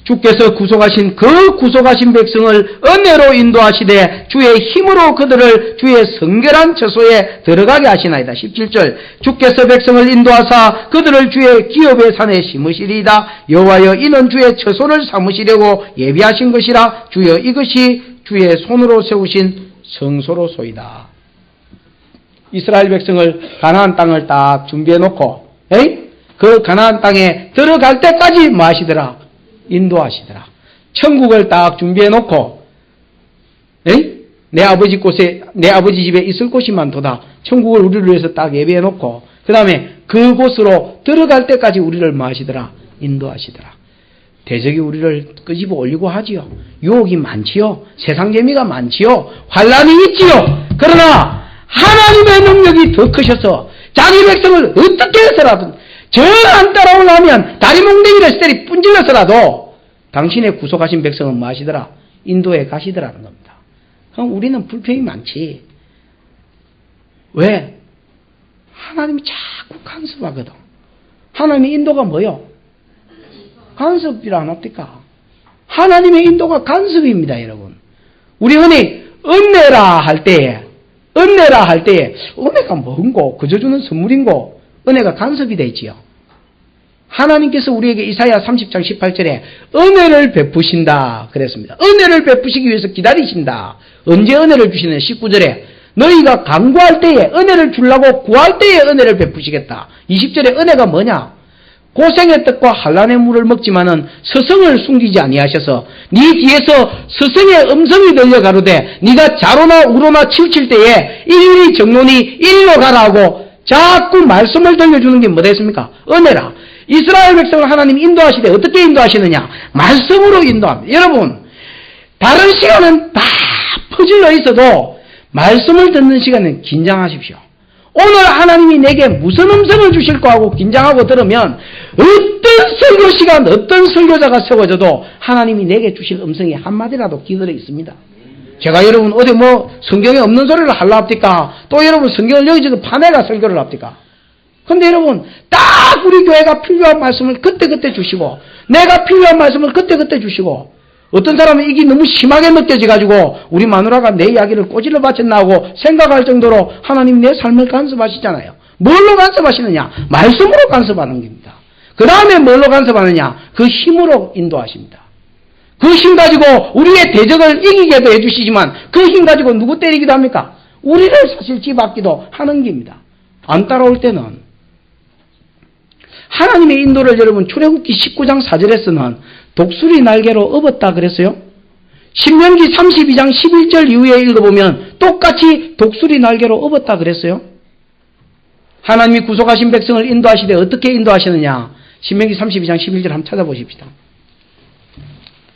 [SPEAKER 1] 주께서 구속하신 그 구속하신 백성을 은혜로 인도하시되 주의 힘으로 그들을 주의 성결한 처소에 들어가게 하시나이다. 17절 주께서 백성을 인도하사 그들을 주의 기업의 산에 심으시리이다. 여호와여 이는 주의 처소를 삼으시려고 예비하신 것이라. 주여 이것이 주의 손으로 세우신 성소로소이다. 이스라엘 백성을 가나안 땅을 딱 준비해 놓고 그 가나안 땅에 들어갈 때까지 뭐 하시더라? 인도하시더라. 천국을 딱 준비해 놓고 내 아버지 집에 있을 곳이만 도다. 천국을 우리를 위해서 딱 예비해 놓고 그 다음에 그곳으로 들어갈 때까지 우리를 뭐 하시더라? 인도하시더라. 대적이 우리를 끄집어 올리고 하지요. 유혹이 많지요. 세상 재미가 많지요. 환란이 있지요. 그러나 하나님의 능력이 더 크셔서 자기 백성을 어떻게 해서라도 저 안 따라오려면 다리 몽둥이를 때리 분질러서라도 당신의 구속하신 백성은 뭐 하시더라? 인도에 가시더라는 겁니다. 그럼 우리는 불평이 많지. 왜? 하나님이 자꾸 간섭하거든. 하나님의 인도가 뭐요? 간섭이라 안 합니까? 하나님의 인도가 간섭입니다, 여러분. 우리 흔히 은혜라 할 때에 은혜가 뭔고? 그저 주는 선물인고? 은혜가 간섭이 되지요. 하나님께서 우리에게 이사야 30장 18절에 은혜를 베푸신다 그랬습니다. 은혜를 베푸시기 위해서 기다리신다. 언제 은혜를 주시느냐? 19절에 너희가 간구할 때에 은혜를 주려고 구할 때에 은혜를 베푸시겠다. 20절에 은혜가 뭐냐? 고생의 떡과 한란의 물을 먹지만은 스승을 숨기지 아니하셔서 네 뒤에서 스승의 음성이 들려가로되 네가 좌로나 우로나 치우칠 때에 일일이 정론이 일로 가라고 자꾸 말씀을 들려주는 게 뭐다 했습니까? 은혜라. 이스라엘 백성을 하나님 인도하시되 어떻게 인도하시느냐? 말씀으로 인도합니다. 여러분 다른 시간은 다 퍼질러 있어도 말씀을 듣는 시간은 긴장하십시오. 오늘 하나님이 내게 무슨 음성을 주실까 하고 긴장하고 들으면 어떤 설교 시간, 어떤 설교자가 세워져도 하나님이 내게 주실 음성이 한마디라도 기들어 있습니다. 제가 여러분 어디 성경에 없는 소리를 하려 합니까? 또 여러분 성경을 여기저기 파내가 설교를 합니까? 근데 여러분 딱 우리 교회가 필요한 말씀을 그때그때 주시고 내가 필요한 말씀을 그때그때 주시고 어떤 사람은 이게 너무 심하게 느껴져가지고 우리 마누라가 내 이야기를 꼬질러 바쳤나 하고 생각할 정도로 하나님 내 삶을 간섭하시잖아요. 뭘로 간섭하시느냐? 말씀으로 간섭하는 겁니다. 그 다음에 뭘로 간섭하느냐? 그 힘으로 인도하십니다. 그 힘 가지고 우리의 대적을 이기게도 해주시지만 그 힘 가지고 누구 때리기도 합니까? 우리를 사실 집앞기도 하는 겁니다. 안 따라올 때는 하나님의 인도를 여러분 출애굽기 19장 4절에서는 독수리 날개로 업었다 그랬어요. 신명기 32장 11절 이후에 읽어보면 똑같이 독수리 날개로 업었다 그랬어요. 하나님이 구속하신 백성을 인도하시되 어떻게 인도하시느냐? 신명기 32장 11절 한번 찾아보십시다.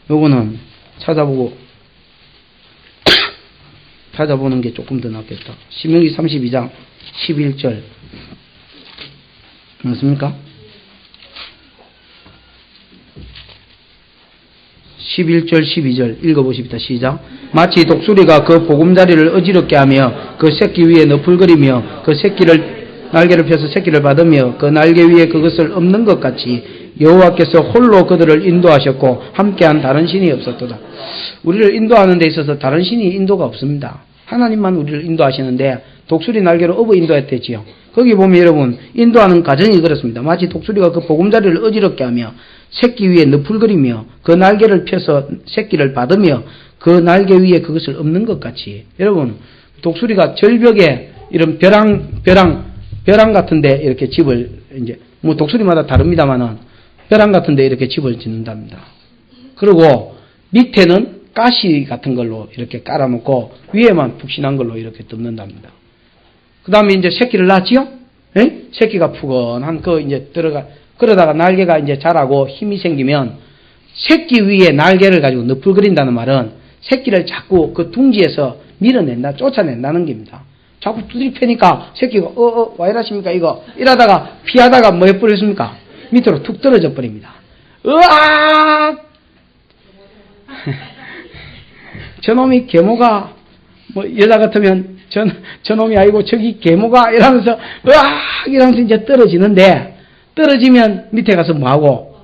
[SPEAKER 1] 요거는 찾아보는 게 조금 더 낫겠다. 신명기 32장 11절 맞습니까? 11절 12절 읽어보십시다. 시작. 마치 독수리가 그 보금자리를 어지럽게 하며 그 새끼 위에 너풀거리며 그 날개를 펴서 새끼를 받으며 그 날개 위에 그것을 엎는 것 같이 여호와께서 홀로 그들을 인도하셨고 함께한 다른 신이 없었도다. 우리를 인도하는 데 있어서 다른 신이 인도가 없습니다. 하나님만 우리를 인도하시는데 독수리 날개로 업어 인도했대지요. 거기 보면 여러분 인도하는 과정이 그렇습니다. 마치 독수리가 그 보금자리를 어지럽게 하며 새끼 위에 너풀거리며 그 날개를 펴서 새끼를 받으며 그 날개 위에 그것을 엎는 것 같이 여러분 독수리가 절벽에 이런 벼랑 같은데 이렇게 집을 이제 뭐 독수리마다 다릅니다만은 벼랑 같은데 이렇게 집을 짓는답니다. 그리고 밑에는 가시 같은 걸로 이렇게 깔아놓고 위에만 푹신한 걸로 이렇게 덮는답니다. 그 다음에 이제 새끼를 낳지요? 에? 새끼가 푸근한 이제 그러다가 날개가 이제 자라고 힘이 생기면 새끼 위에 날개를 가지고 너풀거린다는 말은 새끼를 자꾸 그 둥지에서 쫓아낸다는 겁니다. 자꾸 두드리 패니까 새끼가 와 이러십니까 이거 이러다가 피하다가 뭐 해버렸습니까? 밑으로 툭 떨어져 버립니다. 으악! 저놈이 계모가 뭐 여자 같으면 저놈이 아니고 저기 계모가 이러면서 으악! 이러면서 이제 떨어지는데 떨어지면 밑에 가서 뭐하고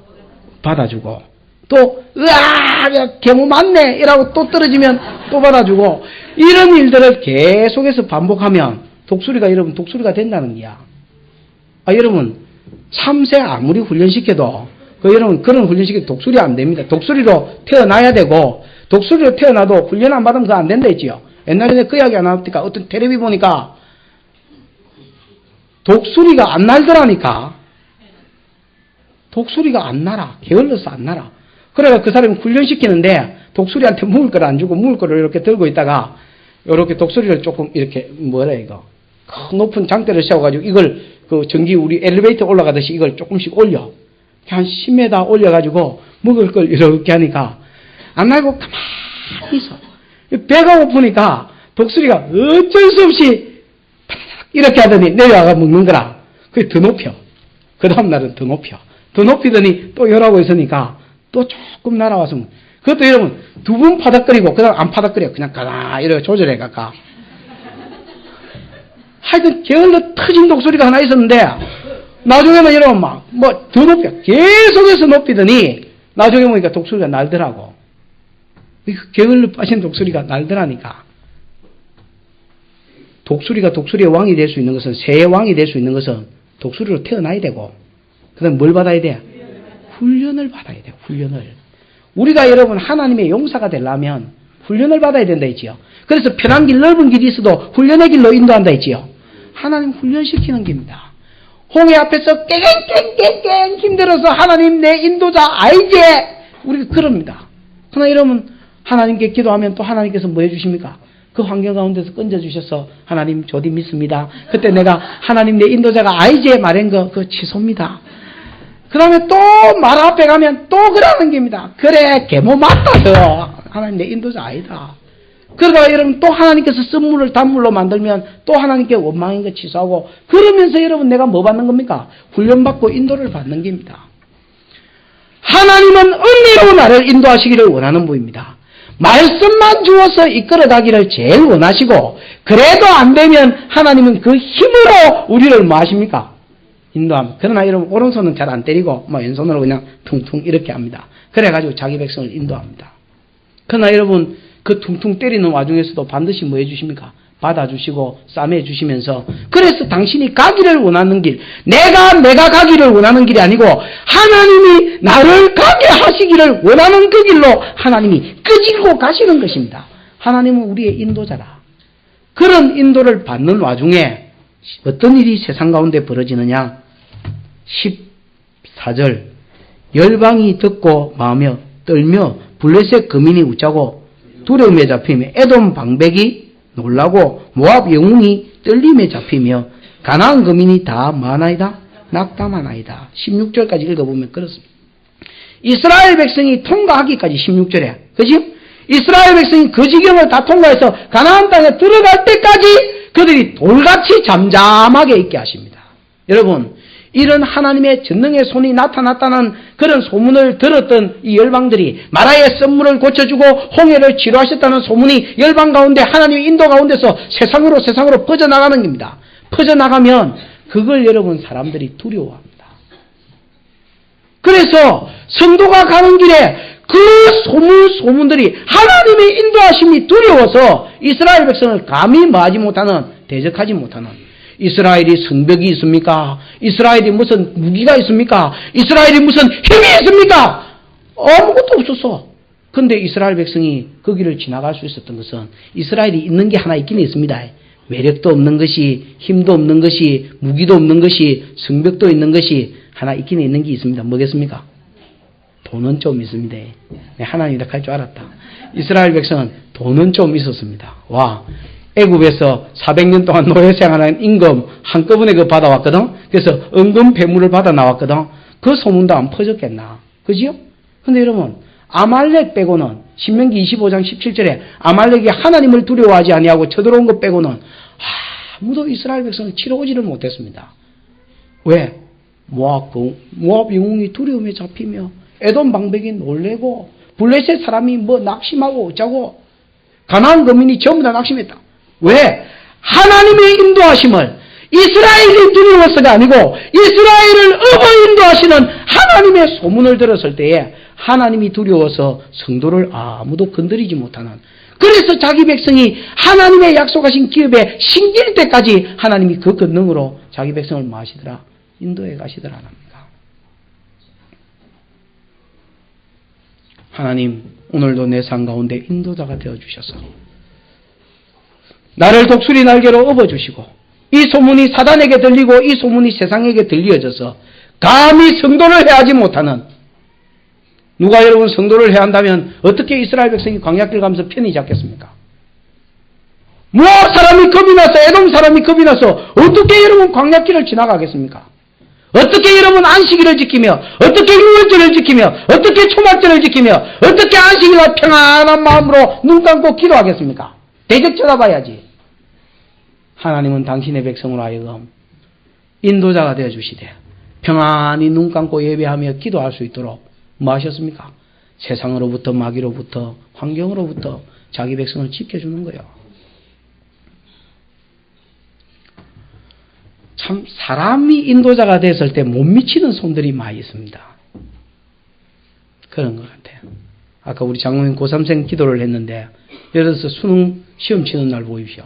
[SPEAKER 1] 받아주고 또 으악! 계모 맞네! 이라고 또 떨어지면 또 받아주고 이런 일들을 계속해서 반복하면 여러분 독수리가 된다는 거야. 여러분 참새 아무리 훈련시켜도 여러분 그런 훈련시켜도 독수리 안 됩니다. 독수리로 태어나야 되고 독수리로 태어나도 훈련 안 받으면 그거 안 된다 했지요. 옛날에 그 이야기 안 나왔니까 어떤 텔레비 보니까 독수리가 안 날더라니까. 독수리가 안 날아. 게을러서 안 날아. 그래서 그 사람이 훈련시키는데 독수리한테 먹을 걸 안 주고 먹을 거를 이렇게 들고 있다가 이렇게 독수리를 조금 이렇게 큰 높은 장대를 세워가지고 이걸 그 전기 우리 엘리베이터 올라가듯이 이걸 조금씩 올려. 한 10m 올려가지고 먹을 걸 이렇게 하니까 안 날고 가만히 있어. 배가 고프니까 독수리가 어쩔 수 없이 이렇게 하더니 내려와가 먹는 거라. 그게 더 높여. 그 다음날은 더 높여. 더 높이더니 또 열하고 있으니까 또 조금 날아와서 그것도 여러분 두 번 파닥거리고 그 다음 안 파닥거려. 그냥 가라 이렇게 조절해 가까. 하여튼 게을러 터진 독수리가 하나 있었는데 나중에는 여러분 더 높여. 계속해서 높이더니 나중에 보니까 독수리가 날더라고. 게을러 빠진 독수리가 날더라니까. 독수리가 독수리의 왕이 될 수 있는 것은 새의 왕이 될 수 있는 것은 독수리로 태어나야 되고 그 다음에 뭘 받아야 돼? 훈련을 받아야 돼. 훈련을. 우리가 여러분 하나님의 용사가 되려면 훈련을 받아야 된다 했지요. 그래서 편한 길 넓은 길이 있어도 훈련의 길로 인도한다 했지요. 하나님 훈련시키는 길입니다. 홍해 앞에서 깽깽깽깽 힘들어서 하나님 내 인도자 알지? 우리가 그럽니다. 그러나 여러분 하나님께 기도하면 또 하나님께서 뭐 해주십니까? 그 환경 가운데서 건져주셔서 하나님 저디 믿습니다. 그때 내가 하나님 내 인도자가 알지? 말한 거 그거 취소입니다. 그 다음에 또 말 앞에 가면 또 그러는 겁니다. 그래 계모 맞다요. 하나님 내 인도자 아니다. 그러다가 여러분 또 하나님께서 쓴물을 단물로 만들면 또 하나님께 원망인 거 취소하고 그러면서 여러분 내가 뭐 받는 겁니까? 훈련받고 인도를 받는 겁니다. 하나님은 은혜로 나를 인도하시기를 원하는 분입니다. 말씀만 주어서 이끌어가기를 제일 원하시고 그래도 안 되면 하나님은 그 힘으로 우리를 뭐 하십니까? 인도합니다. 그러나 여러분 오른손은 잘 안 때리고 왼손으로 그냥 퉁퉁 이렇게 합니다. 그래가지고 자기 백성을 인도합니다. 그러나 여러분 그 퉁퉁 때리는 와중에서도 반드시 뭐 해주십니까? 받아주시고 싸매주시면서 그래서 당신이 가기를 원하는 길 내가 가기를 원하는 길이 아니고 하나님이 나를 가게 하시기를 원하는 그 길로 하나님이 끄질고 가시는 것입니다. 하나님은 우리의 인도자라. 그런 인도를 받는 와중에 어떤 일이 세상 가운데 벌어지느냐? 14절 열방이 듣고 마음에 떨며 블레셋 거민이 웃자고 두려움에 잡히며 에돔 방백이 놀라고 모압 영웅이 떨림에 잡히며 가나안 거민이 다 마나이다 낙담하나이다. 16절까지 읽어보면 그렇습니다. 이스라엘 백성이 통과하기까지 16절에 그지? 이스라엘 백성이 그 지경을 다 통과해서 가나안 땅에 들어갈 때까지 그들이 돌같이 잠잠하게 있게 하십니다. 여러분 이런 하나님의 전능의 손이 나타났다는 그런 소문을 들었던 이 열방들이 마라의 썸물을 고쳐주고 홍해를 치료하셨다는 소문이 열방 가운데 하나님의 인도 가운데서 세상으로 퍼져나가는 겁니다. 퍼져나가면 그걸 여러분 사람들이 두려워합니다. 그래서 성도가 가는 길에 그 소문들이 하나님의 인도하심이 두려워서 이스라엘 백성을 감히 뭐하지 못하는, 대적하지 못하는, 이스라엘이 성벽이 있습니까? 이스라엘이 무슨 무기가 있습니까? 이스라엘이 무슨 힘이 있습니까? 아무것도 없었어. 근데 이스라엘 백성이 거기를 지나갈 수 있었던 것은 이스라엘이 있는 게 하나 있긴 있습니다. 매력도 없는 것이, 힘도 없는 것이, 무기도 없는 것이, 성벽도 있는 것이 하나 있긴 있는 게 있습니다. 뭐겠습니까? 돈은 좀 있습니다. 하나님이 이렇게 할 줄 알았다. 이스라엘 백성은 돈은 좀 있었습니다. 와, 애굽에서 400년 동안 노예 생활한 임금 한꺼번에 그 받아왔거든. 그래서 은금 배물을 받아 나왔거든. 그 소문도 안 퍼졌겠나? 그지요? 근데 여러분, 아말렉 빼고는 신명기 25장 17절에 아말렉이 하나님을 두려워하지 아니하고 쳐들어온 것 빼고는 아무도 이스라엘 백성을 치러오지를 못했습니다. 왜? 모압 영웅이 두려움에 잡히며 에돔 방백이 놀래고 블레셋 사람이 뭐 낙심하고 어쩌고 가나안 거민이 전부 다 낙심했다. 왜? 하나님의 인도하심을 이스라엘이 두려워서가 아니고 이스라엘을 업어 인도하시는 하나님의 소문을 들었을 때에 하나님이 두려워서 성도를 아무도 건드리지 못하는, 그래서 자기 백성이 하나님의 약속하신 기업에 신길 때까지 하나님이 그 권능으로 자기 백성을 뭐 하시더라? 인도해 가시더라 합니다. 하나님, 오늘도 내 삶 가운데 인도자가 되어주셔서 나를 독수리 날개로 업어주시고 이 소문이 사단에게 들리고 이 소문이 세상에게 들려져서 감히 성도를 해하지 못하는, 누가 여러분 성도를 해야 한다면 어떻게 이스라엘 백성이 광야길 가면서 편히 잡겠습니까? 모압 사람이 겁이 나서, 에돔 사람이 겁이 나서 어떻게 여러분 광야길을 지나가겠습니까? 어떻게 여러분 안식일을 지키며, 어떻게 유월절을 지키며, 어떻게 초막절을 지키며, 어떻게 안식일날 평안한 마음으로 눈 감고 기도하겠습니까? 대적 쳐다봐야지. 하나님은 당신의 백성으로 하여금 인도자가 되어주시되 평안히 눈 감고 예배하며 기도할 수 있도록 뭐 하셨습니까? 세상으로부터, 마귀로부터, 환경으로부터 자기 백성을 지켜주는 거예요. 참 사람이 인도자가 됐을 때 못 미치는 손들이 많이 있습니다. 그런 것 같아요. 아까 우리 장로님 고3생 기도를 했는데 예를 들어서 수능 시험 치는 날 보십시오.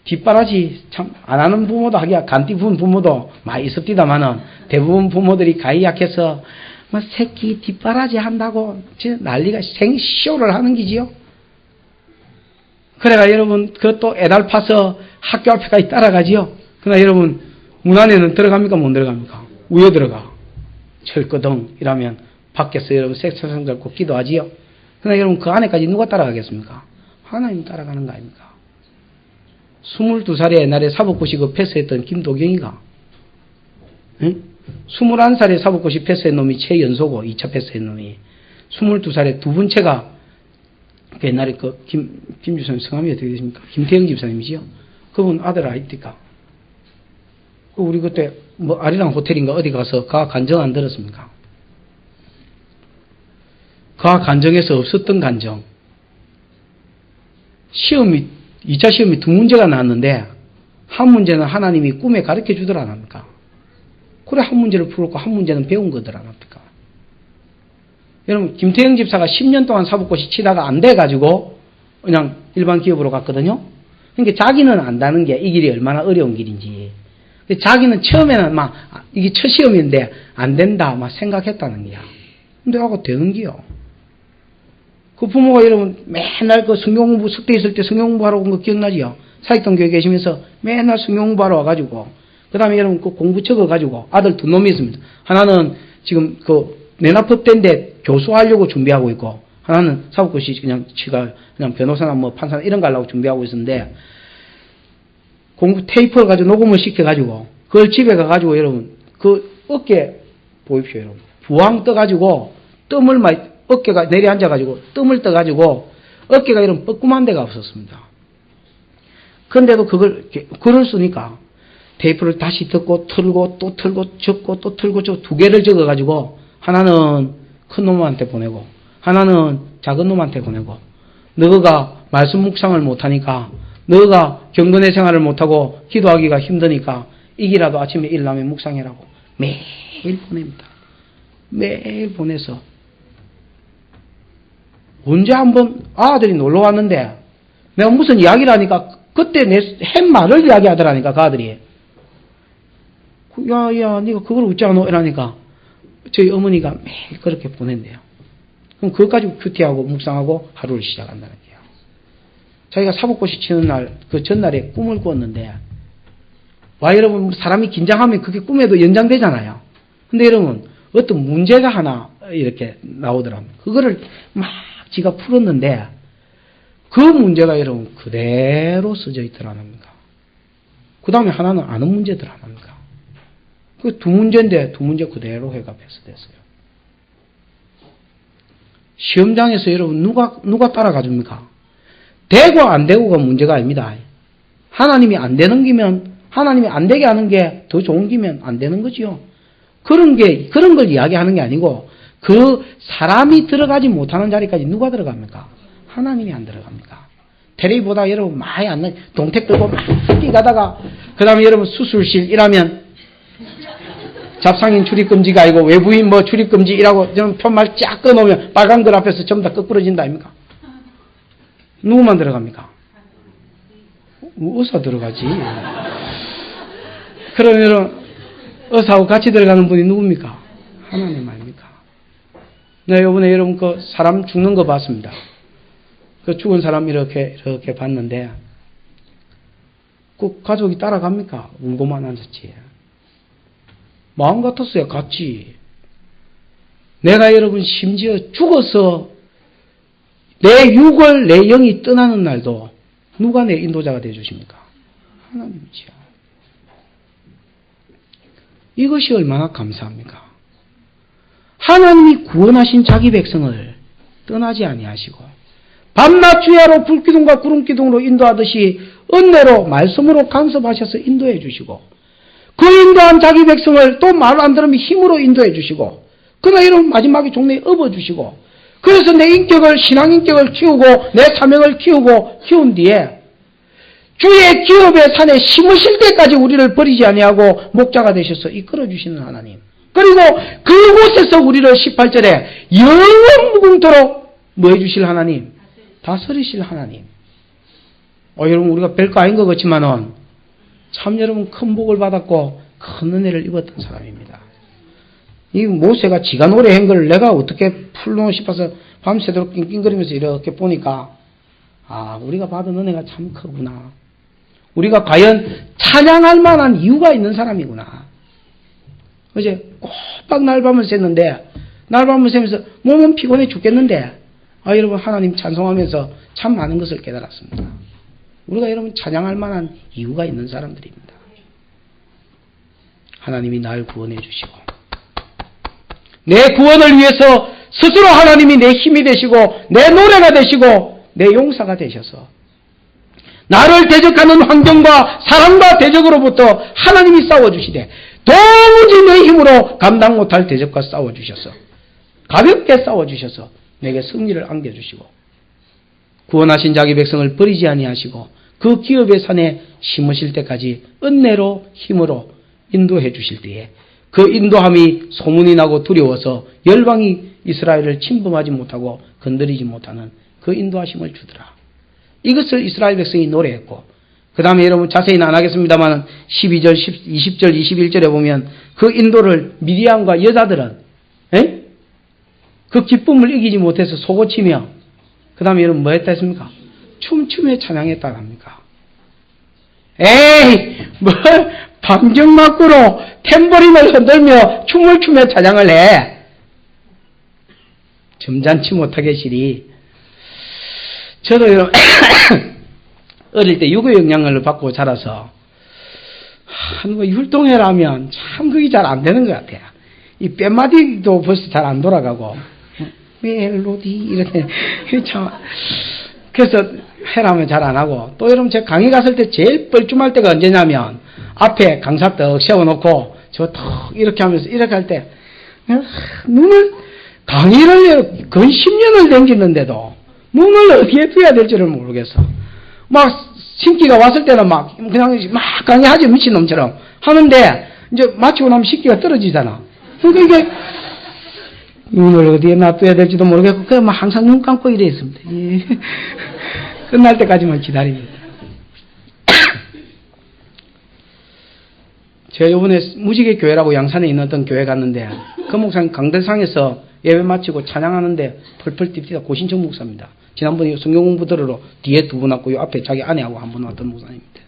[SPEAKER 1] 뒷바라지 참 안 하는 부모도 하기야 간띠 부은 부모도 많이 있습니다만은 대부분 부모들이 가히 약해서 뭐 새끼 뒷바라지 한다고 난리가 생쇼를 하는 기지요. 그래가 여러분 그것도 애달파서 학교 앞에까지 따라가지요. 그러나 여러분 문 안에는 들어갑니까 못 들어갑니까? 우여 들어가. 철거덩 이라면 밖에서 여러분 색소상 잡고 기도하지요. 그러나 여러분 그 안에까지 누가 따라가겠습니까? 하나님 따라가는 거 아닙니까? 22살에 옛날에 사법고시 그 패스했던 김도경이가, 응? 21살에 사법고시 패스한 놈이 최연소고 2차 패스한 놈이 22살에 두 번째가 그 옛날에 그 김 주사님 성함이 어떻게 되십니까? 김태영 집사님이지요. 그분 아들 아이니까. 그 우리 그때 뭐 아리랑 호텔인가 어디 가서 가 간정 안 들었습니까? 가 간정에서 없었던 간정. 시험이 2차 시험이 두 문제가 나왔는데 한 문제는 하나님이 꿈에 가르쳐 주더라 안 합니까? 그래 한 문제를 풀었고 한 문제는 배운 거더라 안 합니까? 여러분 김태영 집사가 10년 동안 사법고시 치다가 안 돼가지고 그냥 일반 기업으로 갔거든요. 그러니까 자기는 안다는 게 이 길이 얼마나 어려운 길인지, 자기는 처음에는 막 이게 첫 시험인데 안 된다 막 생각했다는 거야. 근데 하고 되는 거요. 그 부모가 여러분 맨날 그 성경 공부 숙대 있을 때 성경 공부하러 온 거 기억나지요? 사익동 교회 계시면서 맨날 성경 공부하러 와가지고 그 다음에 여러분 그 공부 적어가지고 아들 두 놈이 있습니다. 하나는 지금 그 내납법대인데 교수하려고 준비하고 있고 하나는 사법고시 그냥 지가 그냥 변호사나 뭐 판사나 이런 거 하려고 준비하고 있었는데 공부 테이프를 가지고 녹음을 시켜가지고 그걸 집에 가가지고 여러분 그 어깨 보십시오 여러분 부항 떠가지고 뜸을 막 어깨가 내려앉아가지고 뜸을 떠가지고 어깨가 이런 뻐끔한 데가 없었습니다. 그런데도 글을 쓰니까 테이프를 다시 듣고 틀고 또 틀고 적고 또 틀고 두 개를 적어가지고 하나는 큰 놈한테 보내고 하나는 작은 놈한테 보내고 너가 말씀 묵상을 못하니까 너가 경건의 생활을 못하고 기도하기가 힘드니까 이기라도 아침에 일어나면 묵상해라고 매일 보냅니다. 매일 보내서 언제 한번 아들이 놀러 왔는데 내가 무슨 이야기를 하니까 그때 내 한 말을 이야기하더라니까 그 아들이. 야, 네가 그걸 어찌 안 오? 이러니까 저희 어머니가 매일 그렇게 보낸대요. 그럼 그것까지 큐티하고 묵상하고 하루를 시작한다는 거예요. 자기가 사복고시 치는 날, 그 전날에 꿈을 꾸었는데, 와, 여러분, 사람이 긴장하면 그게 꿈에도 연장되잖아요. 근데 여러분, 어떤 문제가 하나 이렇게 나오더랍니다. 그거를 막 지가 풀었는데, 그 문제가 여러분 그대로 써져 있더라는 겁니다. 그 다음에 하나는 아는 문제더라는 겁니다. 그 두 문제인데 두 문제 그대로 회갑해서 됐어요. 시험장에서 여러분 누가 따라가 줍니까? 되고 안 되고가 문제가 아닙니다. 하나님이 안 되는 기면 하나님이 안 되게 하는 게 더 좋은 기면 안 되는 거지요. 그런 걸 이야기하는 게 아니고 그 사람이 들어가지 못하는 자리까지 누가 들어갑니까? 하나님이 안 들어갑니까? 테레비보다 여러분 많이 안 나, 동택 들고 막 뛰가다가 그 다음에 여러분 수술실 일하면 잡상인 출입금지가 아니고 외부인 뭐 출입금지라고 편말 쫙 꺼놓으면 빨간 글 앞에서 전부 다 거꾸러진다 아닙니까? 누구만 들어갑니까? 의사 들어가지. 그러면 의사하고 같이 들어가는 분이 누굽니까? 하나님 아닙니까? 네, 이번에 여러분 그 사람 죽는 거 봤습니다. 그 죽은 사람 이렇게 봤는데 그 가족이 따라갑니까? 울고만 앉았지. 마음 같았어요. 같이. 내가 여러분 심지어 죽어서 내 육을 내 영이 떠나는 날도 누가 내 인도자가 되어주십니까? 하나님이지요. 이것이 얼마나 감사합니까? 하나님이 구원하신 자기 백성을 떠나지 아니하시고 밤낮 주야로 불기둥과 구름기둥으로 인도하듯이 은혜로 말씀으로 간섭하셔서 인도해 주시고 그 인도한 자기 백성을 또 말 안 들으면 힘으로 인도해 주시고 그러나 이런 마지막에 종래에 업어 주시고 그래서 내 인격을 신앙 인격을 키우고 내 사명을 키운 뒤에 주의 기업의 산에 심으실 때까지 우리를 버리지 아니하고 목자가 되셔서 이끌어 주시는 하나님. 그리고 그곳에서 우리를 18절에 영원 무궁토록 뭐 해주실 하나님? 다스리실 하나님. 여러분 우리가 별거 아닌 것 같지만은 참 여러분 큰 복을 받았고 큰 은혜를 입었던 사람입니다. 이 모세가 지가 노래한 걸 내가 어떻게 풀고 싶어서 밤새도록 낑낑거리면서 이렇게 보니까 우리가 받은 은혜가 참 크구나. 우리가 과연 찬양할 만한 이유가 있는 사람이구나. 어제 꼬박 날밤을 샜는데 날밤을 새면서 몸은 피곤해 죽겠는데 여러분 하나님 찬송하면서 참 많은 것을 깨달았습니다. 우리가 여러분 찬양할 만한 이유가 있는 사람들입니다. 하나님이 날 구원해 주시고 내 구원을 위해서 스스로 하나님이 내 힘이 되시고 내 노래가 되시고 내 용사가 되셔서 나를 대적하는 환경과 사람과 대적으로부터 하나님이 싸워주시되 도무지 내 힘으로 감당 못할 대적과 싸워주셔서 가볍게 싸워주셔서 내게 승리를 안겨주시고 구원하신 자기 백성을 버리지 아니하시고 그 기업의 산에 심으실 때까지 은혜로 힘으로 인도해 주실 때에 그 인도함이 소문이 나고 두려워서 열방이 이스라엘을 침범하지 못하고 건드리지 못하는 그 인도하심을 주더라. 이것을 이스라엘 백성이 노래했고 그 다음에 여러분 자세히는 안 하겠습니다만 12절, 20절, 21절에 보면 그 인도를 미디안과 여자들은 그 기쁨을 이기지 못해서 속고치며 그 다음에 여러분 뭐 했다 했습니까? 춤추며 찬양했다 합니까? 에이 뭘 방정맞구로 탬버린을 흔들며 춤을 추며 찬양을 해. 점잖지 못하겠으리. 저도 여러분 어릴 때 유교 영향을 받고 자라서 율동회라면 참 그게 잘 안 되는 것 같아요. 이 뺨마디도 벌써 잘 안 돌아가고 멜로디 이렇게 참 그래서 회라면 잘 안 하고 또 여러분 제가 강의 갔을 때 제일 뻘쭘할 때가 언제냐면 앞에 강사 떡 세워놓고 저 턱 이렇게 하면서 이렇게 할 때 눈을 강의를 거의 10년을 댕기는데도 눈을 어디에 둬야 될지를 모르겠어. 막 신기가 왔을 때는 막 그냥 막 강의하지 미친놈처럼 하는데 이제 마치고 나면 신기가 떨어지잖아. 그러니까 이게 눈을 어디에 놔둬야 될지도 모르겠고 그냥 항상 눈 감고 이래 있습니다. 예. 끝날 때까지만 기다립니다. 제가 이번에 무지개 교회라고 양산에 있는 어떤 교회 갔는데 그 목사님 강대상에서 예배 마치고 찬양하는데 펄펄 뛰다 고신청 목사입니다. 지난번에 성경 공부 들으러 뒤에 두 분 왔고 요 앞에 자기 아내하고 한 분 왔던 목사님입니다.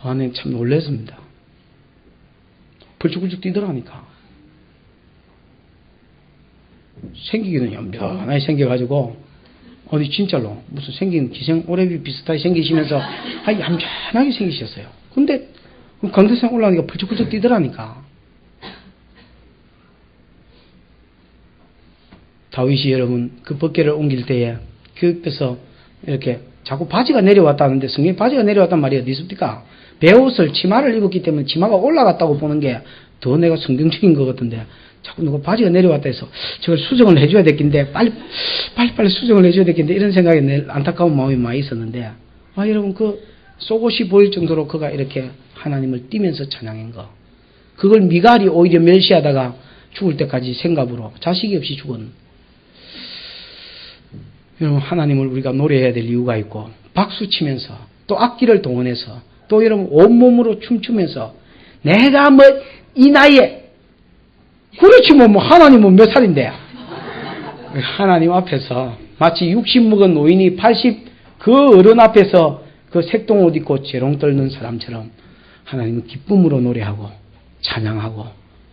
[SPEAKER 1] 아, 네, 참 놀랐습니다. 펄쩍펄쩍 뛰더라니까. 생기기는 연변하게 생겨가지고 어디 진짜로 무슨 생긴 기생 오래비 비슷하게 생기시면서 얌전하게 생기셨어요. 근데 강대상 올라가니까 펄쩍펄쩍 뛰더라니까. 다윗이 여러분 그 벗개를 옮길 때에 교육에서 이렇게 자꾸 바지가 내려왔다는데 성경에 바지가 내려왔단 말이 어디 있습니까? 베옷을 치마를 입었기 때문에 치마가 올라갔다고 보는 게 더 내가 성경적인 것 같은데 자꾸 누가 바지가 내려왔다 해서 저걸 수정을 해줘야 되겠는데 빨리 수정을 해줘야 되겠는데 이런 생각에 내 안타까운 마음이 많이 있었는데 여러분 그 속옷이 보일 정도로 그가 이렇게 하나님을 뛰면서 찬양한 거 그걸 미갈이 오히려 멸시하다가 죽을 때까지 생각으로 자식이 없이 죽은 여러분 하나님을 우리가 노래해야 될 이유가 있고 박수치면서 또 악기를 동원해서 또 여러분 온몸으로 춤추면서 내가 뭐 이 나이에 그렇지 뭐 하나님은 몇 살인데 하나님 앞에서 마치 60 먹은 노인이 80 그 어른 앞에서 그 색동옷 입고 재롱 떨는 사람처럼 하나님은 기쁨으로 노래하고 찬양하고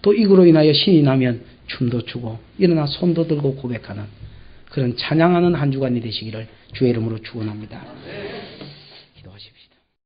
[SPEAKER 1] 또 이거로 인하여 신이 나면 춤도 추고 일어나 손도 들고 고백하는 그런 찬양하는 한 주간이 되시기를 주의 이름으로 축원합니다.